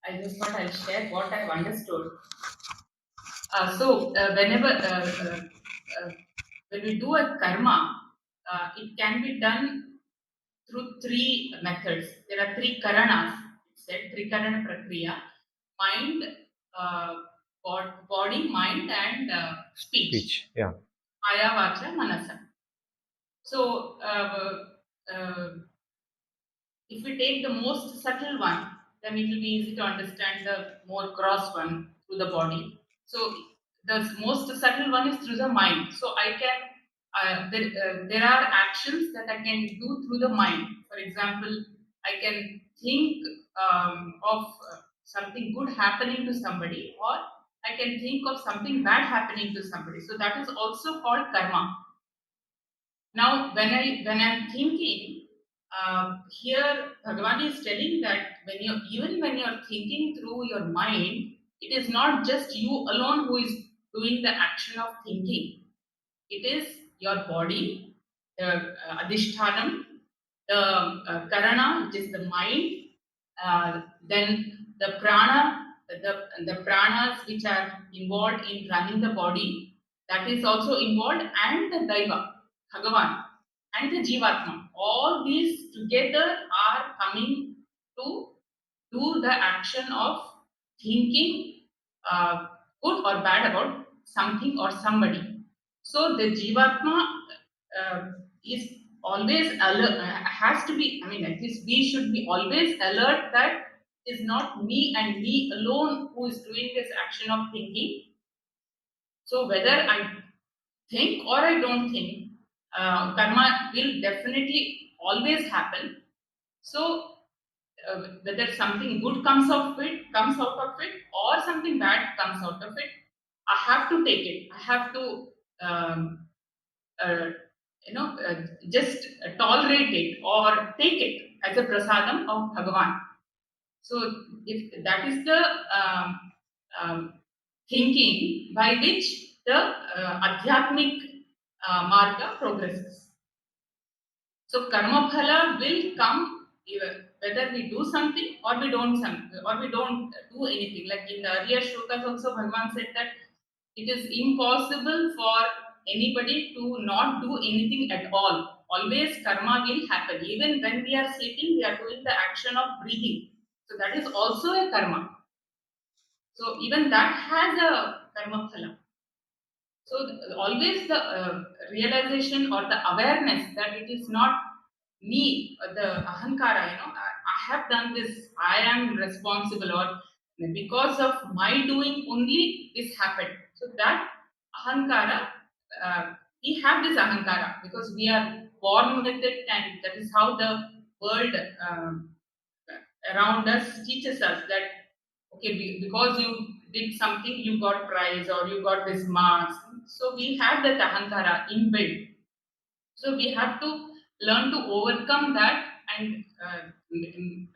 I just thought I'll share what I've understood. Whenever when we do a karma, it can be done through three methods. There are three karanas. It said three karana prakriya: mind, uh, body, mind, and speech. Speech, yeah. Aya, vacha, manasa. So, if we take the most subtle one, then it will be easy to understand the more gross one through the body. So the most subtle one is through the mind. So there are actions that I can do through the mind. For example, I can think of something good happening to somebody, or I can think of something bad happening to somebody. So that is also called karma. Now, when I'm thinking, here Bhagavan is telling that when you're thinking through your mind, it is not just you alone who is doing the action of thinking. It is your body, the adhishthanam, the karana, which is the mind, then the prana, the pranas which are involved in running the body, that is also involved, and the daiva, Bhagavan, and the jivatma. All these together are coming to do the action of thinking good or bad about something or somebody. So the jivatma is always alert, has to be, I mean, at least we should be always alert that it is not me and me alone who is doing this action of thinking. So whether I think or I don't think, karma will definitely always happen. So whether something good comes out of it, or something bad comes out of it, I have to take it. I have to um, uh, just tolerate it or take it as a prasadam of Bhagavan. So if that is the um, thinking by which the adhyatmic marga progresses. So karma phala will come whether we do something or we don't do anything. Like in the earlier shlokas also, Bhagavan said that it is impossible for anybody to not do anything at all. Always karma will happen. Even when we are sleeping, we are doing the action of breathing. So that is also a karma. So even that has a karma phala. So always the realization or the awareness that it is not me, the ahankara, I have done this, I am responsible, or because of my doing only this happened. So that ahankara we have this ahankara because we are born with it, and that is how the world around us teaches us that okay, because you did something, you got prize or you got this marks. So we have that ahankara inbuilt. So we have to learn to overcome that and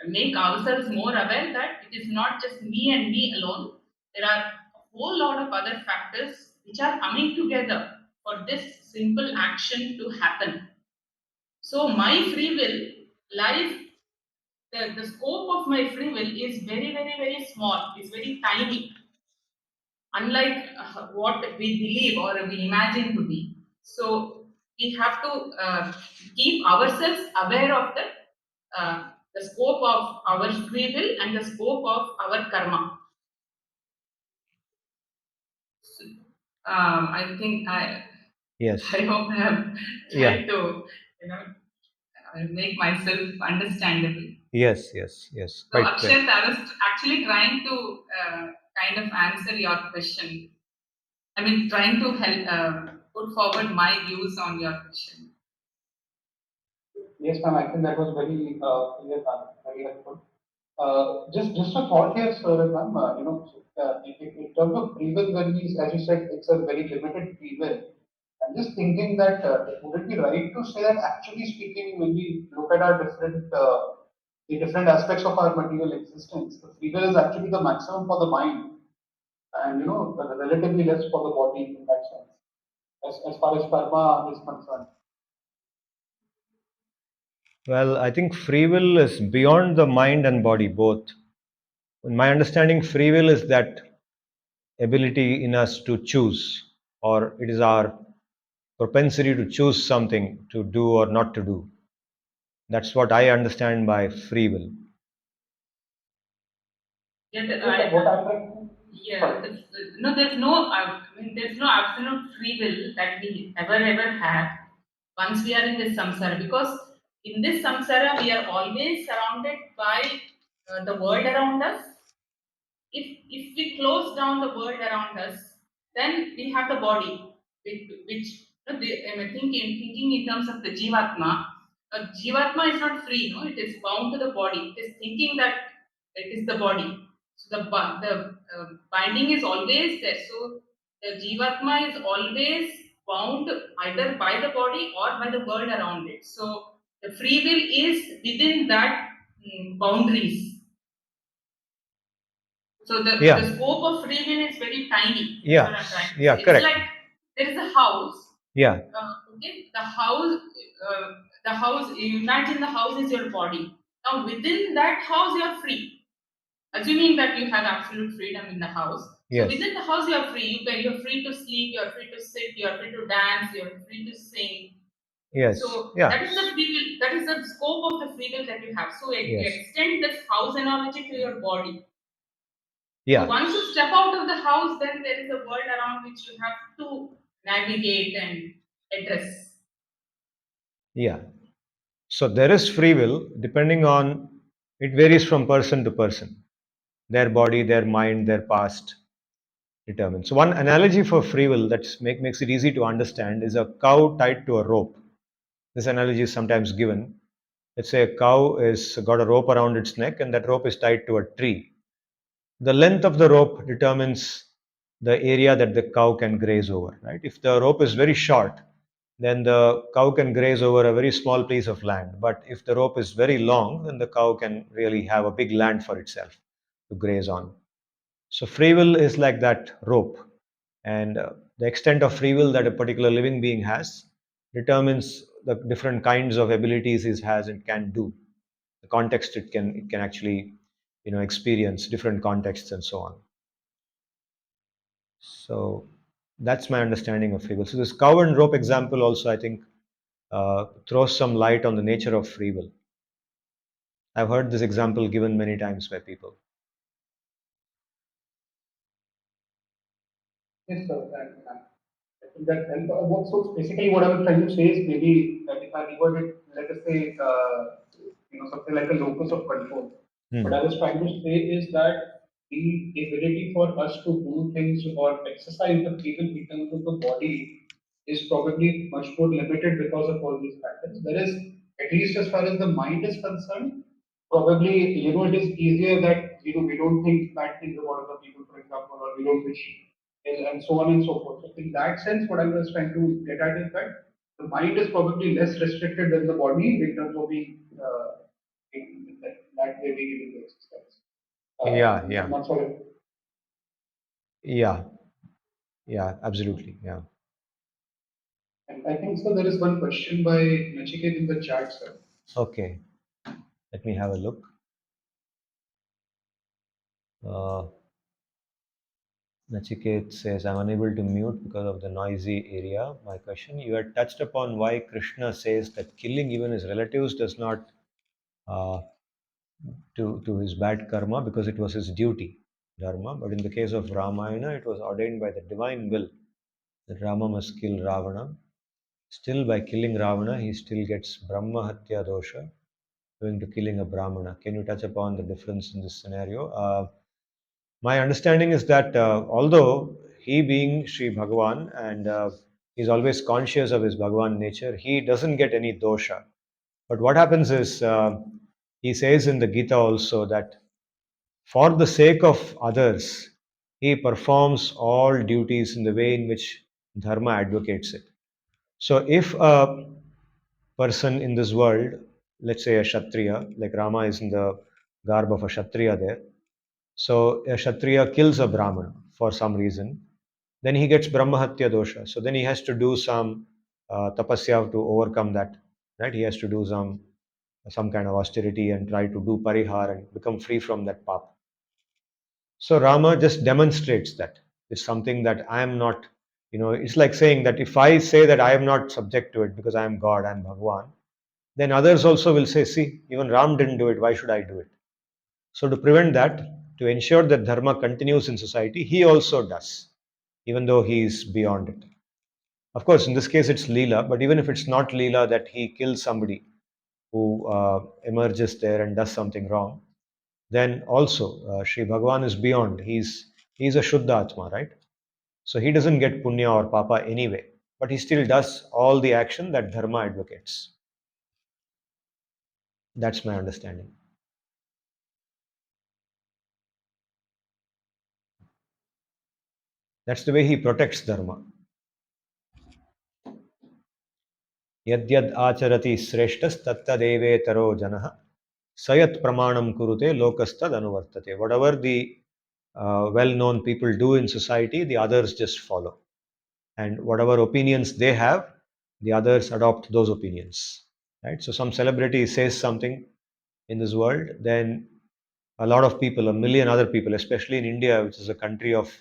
make ourselves more aware that it is not just me and me alone. There are a whole lot of other factors which are coming together for this simple action to happen. So my free will lies, the scope of my free will is very, very, very small, it's very tiny, unlike what we believe or we imagine to be. So we have to keep ourselves aware of the scope of our free will and the scope of our karma. So, I think Yes. I hope I have Yeah. tried to make myself understandable. Yes. Yes. Yes. So Quite clear. Akshat, I was actually trying to kind of answer your question. I mean, trying to help put forward my views on your question. Yes, ma'am. I think that was very clear, ma'am. Very helpful. Just a thought here, sir, ma'am. In terms of free will, when we, as you said, it's a very limited free will. I'm just thinking that would it be right to say that actually speaking, when we look at our the different aspects of our material existence, the free will is actually the maximum for the mind, and relatively less for the body in that sense, as far as karma is concerned. Well, I think free will is beyond the mind and body both. In my understanding, free will is that ability in us to choose, or it is our propensity to choose something to do or not to do. That's what I understand by free will. Yet, Yes, sir. What I'm trying to, yeah, sorry. no, there's no, I mean, there's no absolute free will that we ever have once we are in this samsara, because in this samsara we are always surrounded by the world around us. If we close down the world around us, then we have the body, which I mean, thinking in terms of the jivatma. Jivatma is not free, no, it is bound to the body. It is thinking that it is the body. So the binding is always there. So the jivatma is always bound either by the body or by the world around it. So the free will is within that boundaries. So the Yeah. scope of free will is very tiny. That's what Yeah. I'm trying to Yeah. say. It's Correct. like there is a house. Yeah. Okay, the house. You imagine the house is your body. Now within that house, you are free. Assuming that you have absolute freedom in the house. So Yes. within the house, you are free. You're free to sleep. You are free to sit. You are free to dance. You are free to sing. Yes. So Yeah. that is the free will. That is the scope of the free will that you have. So you Yes. extend this house analogy to your body. So Yeah. once you step out of the house, then there is a world around which you have to navigate and address. Yeah. So there is free will depending on, it varies from person to person. Their body, their mind, their past determines. So one analogy for free will makes it easy to understand is a cow tied to a rope. This analogy is sometimes given. Let's say a cow is got a rope around its neck and that rope is tied to a tree. The length of the rope determines the area that the cow can graze over, right? If the rope is very short, then the cow can graze over a very small piece of land. But if the rope is very long, then the cow can really have a big land for itself to graze on. So free will is like that rope, and the extent of free will that a particular living being has determines the different kinds of abilities it has and can do, the context it can actually experience different contexts and so on. So that's my understanding of free will. So this cow and rope example also, I think, throws some light on the nature of free will. I've heard this example given many times by people. Yes, sir. I think that help. So basically, what I'm trying to say is maybe that if I reword it, let us say, something like a locus of control. What Hmm. I was trying to say is that the ability for us to do things or exercise the free will in terms of the body is probably much more limited because of all these factors. Whereas, at least as far as the mind is concerned, probably it is easier that we don't think bad things about other people, for example, or we don't wish ill, and so on and so forth. So in that sense, what I was trying to get at is that the mind is probably less restricted than the body in terms of being in that way being able to exercise. Yeah, yeah, I'm not sure. yeah, yeah, absolutely. Yeah. And I think so. There is one question by Nachiket in the chat, sir. Okay, let me have a look. Uh, Nachiket says, I'm unable to mute because of the noisy area. My question, you had touched upon why Krishna says that killing even his relatives does not uh, to his bad karma because it was his duty, dharma. But in the case of Ramayana, it was ordained by the divine will that Rama must kill Ravana. Still, by killing Ravana, he still gets Brahma Hatya dosha, going to killing a Brahmana. Can you touch upon the difference in this scenario? My understanding is that although he being Sri Bhagavan and he's always conscious of his Bhagavan nature, he doesn't get any dosha. But what happens is, he says in the Gita also that for the sake of others, he performs all duties in the way in which dharma advocates it. So if a person in this world, let's say a Kshatriya, like Rama is in the garb of a Kshatriya there, so a Kshatriya kills a Brahmana for some reason, then he gets Brahmahatya dosha. So then he has to do some tapasya to overcome that, right? He has to do some kind of austerity and try to do parihar and become free from that path. So Rama just demonstrates that it's something that I am not, it's like saying that if I say that I am not subject to it because I am God, I am Bhagwan, then others also will say, see, even Ram didn't do it, why should I do it? So to prevent that, to ensure that dharma continues in society, he also does, even though he is beyond it. Of course, in this case, it's Leela, but even if it's not Leela that he kills somebody who emerges there and does something wrong, then also Sri Bhagavan is beyond. He's a Shuddha Atma, right? So he doesn't get punya or papa anyway, but he still does all the action that dharma advocates. That's my understanding. That's the way he protects dharma. Yadyad acharati sreshtas tattadevetaro janah sayat pramanam kurute lokastad anuvartate. Whatever the well-known people do in society, the others just follow. And whatever opinions they have, the others adopt those opinions. Right? So some celebrity says something in this world, then a lot of people, a million other people, especially in India, which is a country of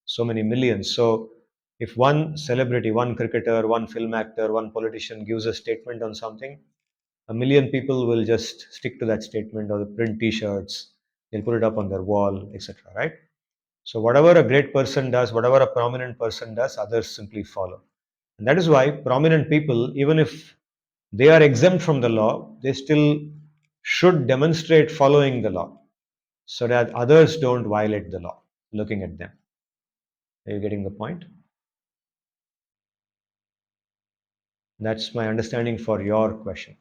so many millions. So if one celebrity, one cricketer, one film actor, one politician gives a statement on something, a million people will just stick to that statement or print t-shirts, they'll put it up on their wall, etc. Right? So whatever a great person does, whatever a prominent person does, others simply follow. And that is why prominent people, even if they are exempt from the law, they still should demonstrate following the law so that others don't violate the law looking at them. Are you getting the point? That's my understanding for your question.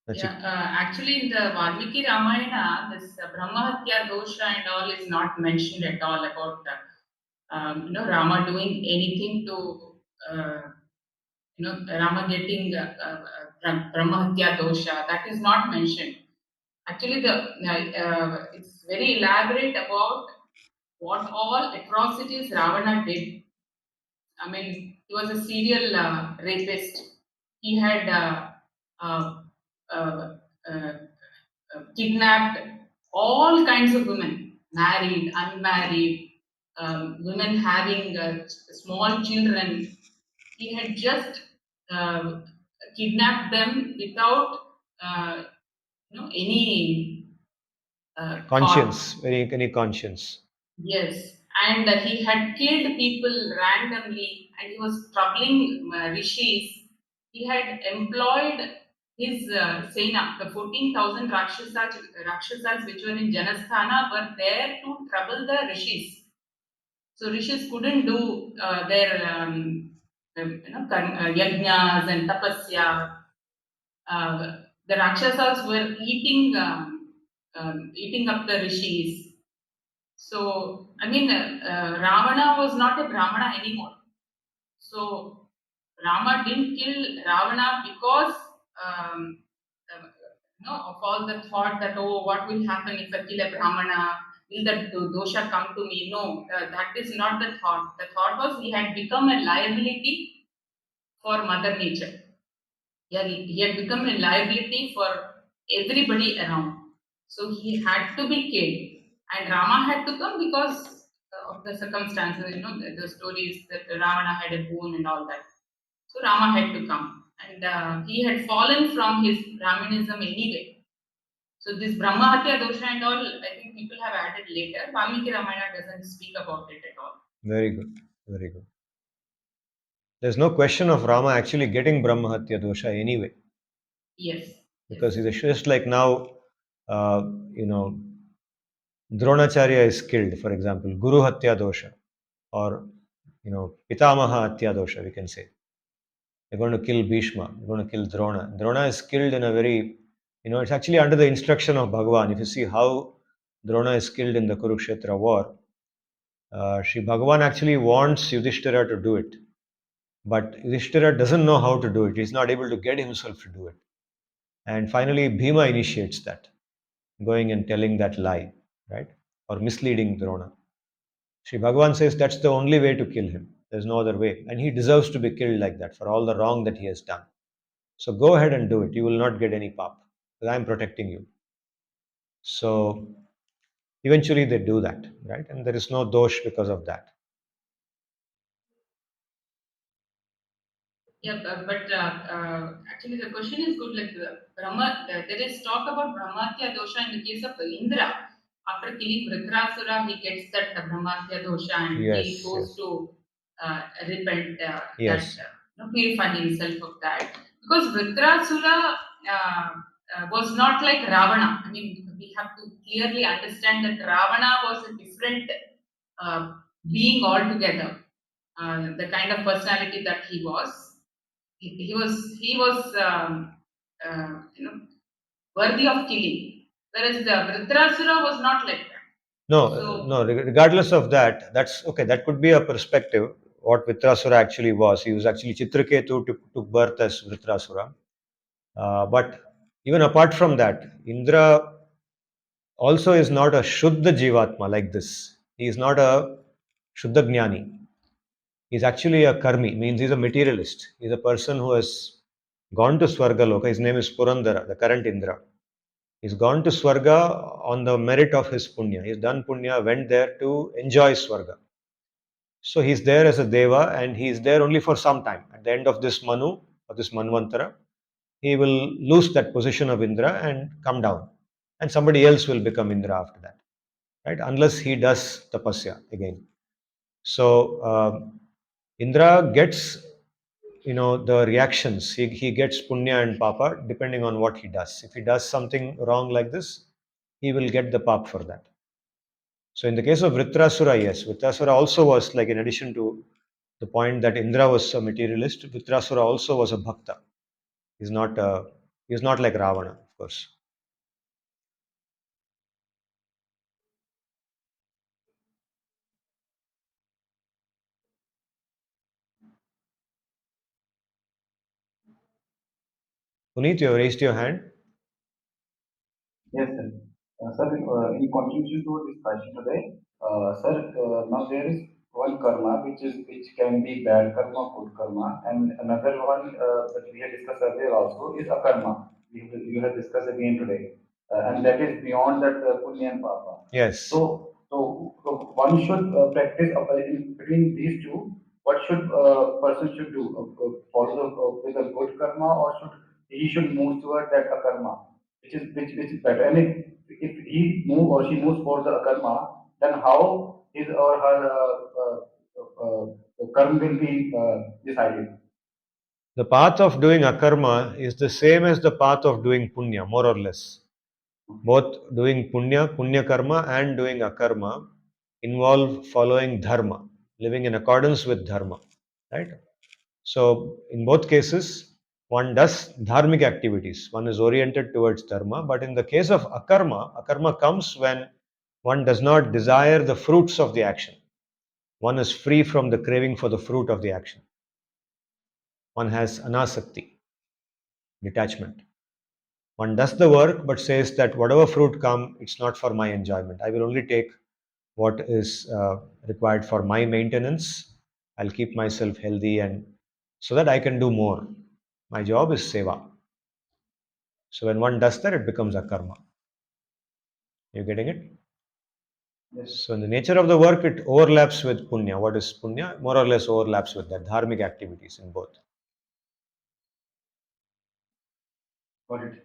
That's Yeah, it. actually, in the Valmiki Ramayana, this Brahmahatya dosha and all is not mentioned at all about Rama doing anything to Rama getting Brahmahatya dosha. That is not mentioned. Actually, it's very elaborate about what all atrocities Ravana did. I mean, he was a serial rapist. He had uh, uh, uh, kidnapped all kinds of women, married, unmarried, women having small children. He had just uh, kidnapped them without any thought. Conscience, any conscience. Yes, and he had killed people randomly, and he was troubling rishis. He had employed his Sena, the 14,000 Rakshasas which were in Janasthana, were there to trouble the rishis. So rishis couldn't do their yajnas and tapasya. The Rakshasas were eating up the rishis. So, I mean, Ravana was not a Brahmana anymore. So, Rama didn't kill Ravana because of all the thought that, oh, what will happen if I kill a Brahmana? Will that dosha come to me? No, that is not the thought. The thought was he had become a liability for Mother Nature. He had become a liability for everybody around. So he had to be killed. And Rama had to come because of the circumstances, the stories that Ravana had a boon and all that. So Rama had to come. And he had fallen from his Brahmanism anyway. So this Brahma Hatya dosha and all, I think people have added later. Valmiki Ramayana doesn't speak about it at all. Very good. Very good. There's no question of Rama actually getting Brahmahatya dosha anyway. Yes. Because he's just like now, uh, you know, Dronacharya is killed, for example, Guru Hatya dosha, or Pitamaha Hatya dosha, we can say. They're going to kill Bhishma, they're going to kill Drona. Drona is killed in a very, it's actually under the instruction of Bhagavan. If you see how Drona is killed in the Kurukshetra war, Sri Bhagavan actually wants Yudhishthira to do it. But Yudhishthira doesn't know how to do it. He's not able to get himself to do it. And finally, Bhima initiates that, going and telling that lie, right? Or misleading Drona. Sri Bhagavan says that's the only way to kill him. There's no other way. And he deserves to be killed like that for all the wrong that he has done. So go ahead and do it. You will not get any pap. Because I'm protecting you. So eventually they do that, right? And there is no dosh because of that. Yeah, actually the question is good. Like there is talk about Brahmatya dosha in the case of Indra. After killing Vritrasura, he gets that Brahmatya dosha and he Yes, goes yes. to repent, Yes. purify himself of that. Because Vritrasura was not like Ravana. I mean, we have to clearly understand that Ravana was a different uh, being altogether. The kind of personality that he was he was worthy of killing, whereas the Vritrasura was not like that. No, So no, regardless of that, that's okay. That could be a perspective. What Vitrasura actually was. He was actually Chitraketu took birth as Vritrasura. But even apart from that, Indra also is not a Shuddha Jivatma like this. He is not a Shuddha Jnani. He's actually a Karmi, means he's a materialist. He's a person who has gone to Swargaloka. His name is Purandara, the current Indra. He's gone to Swarga on the merit of his punya. He's done punya, went there to enjoy Swarga. So he's there as a Deva and he's there only for some time. At the end of this Manu or this Manvantara, he will lose that position of Indra and come down. And somebody else will become Indra after that. Right? Unless he does tapasya again. So Indra gets the reactions. He gets punya and papa depending on what he does. If he does something wrong like this, he will get the pap for that. So in the case of Vritrasura, yes, Vritrasura also was like, in addition to the point that Indra was a materialist, Vritrasura also was a bhakta. He's not he's not like Ravana, of course. Puneet, you have raised your hand. Yes, sir. Sir, in continuation to discussion today, sir, now there is one karma which can be bad karma, good karma, and another one that we had discussed earlier also is akarma. You have discussed again today, and that is beyond that punya and papa. Yes. So one should practice in between these two. What should person should do? Follow with a good karma, or he should move toward that akarma? Which is better. And if he move or she moves for the karma, then how his or her karma will be decided. The path of doing akarma is the same as the path of doing punya, more or less. Both doing punya karma, and doing akarma involve following dharma. living in accordance with dharma, right? So in both cases, one does dharmic activities. One is oriented towards dharma, but in the case of akarma comes when one does not desire the fruits of the action. One is free from the craving for the fruit of the action. One has anasakti, detachment. One does the work but says that whatever fruit come, it's not for my enjoyment. I will only take what is required for my maintenance. I'll keep myself healthy and so that I can do more. My job is seva. So when one does that, it becomes a karma. You getting it? Yes. So in the nature of the work, it overlaps with punya. What is punya? More or less overlaps with that dharmic activities in both. Got it.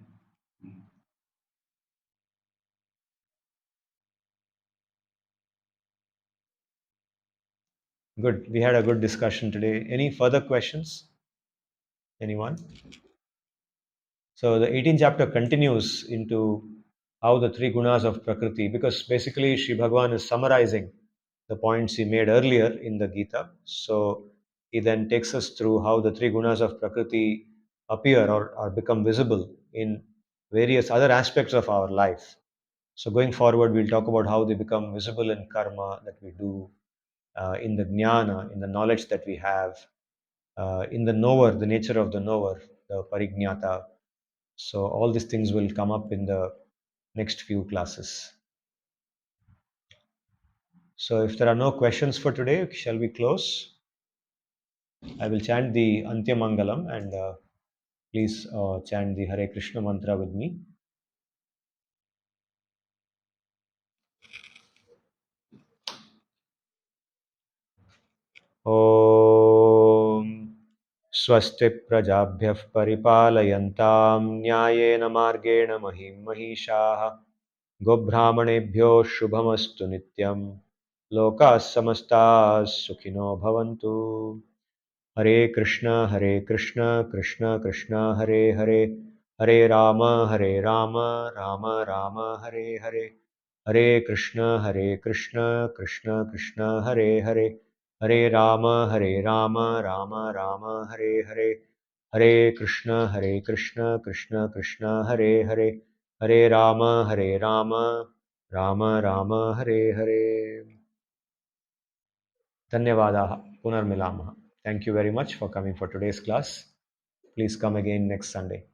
Good. We had a good discussion today. Any further questions? Anyone? So the 18th chapter continues into how the three gunas of Prakriti, because basically Sri Bhagavan is summarizing the points he made earlier in the Gita. So he then takes us through how the three gunas of Prakriti appear or become visible in various other aspects of our life. So going forward, we'll talk about how they become visible in karma that we do, in the jnana, in the knowledge that we have, in the knower, the nature of the knower, the parignyata. So all these things will come up in the next few classes. So if there are no questions for today, shall we close? I will chant the Antya Mangalam and please chant the Hare Krishna mantra with me. ॐ स्वस्ति प्रजाभ्यः परिपालयन्तां न्यायेन मार्गेण महीं महिषाः गोब्राह्मणेभ्यो शुभमस्तु नित्यं लोकाः समस्ताः सुखिनो भवन्तु हरे कृष्ण कृष्ण कृष्ण हरे हरे हरे राम राम राम हरे हरे हरे कृष्ण कृष्ण कृष्ण हरे हरे हरे राम राम राम हरे हरे हरे कृष्ण कृष्ण कृष्ण हरे हरे हरे राम राम राम हरे हरे धन्यवादाः पुनर्मिलामः. Thank you very much for coming for today's class. Please come again next Sunday.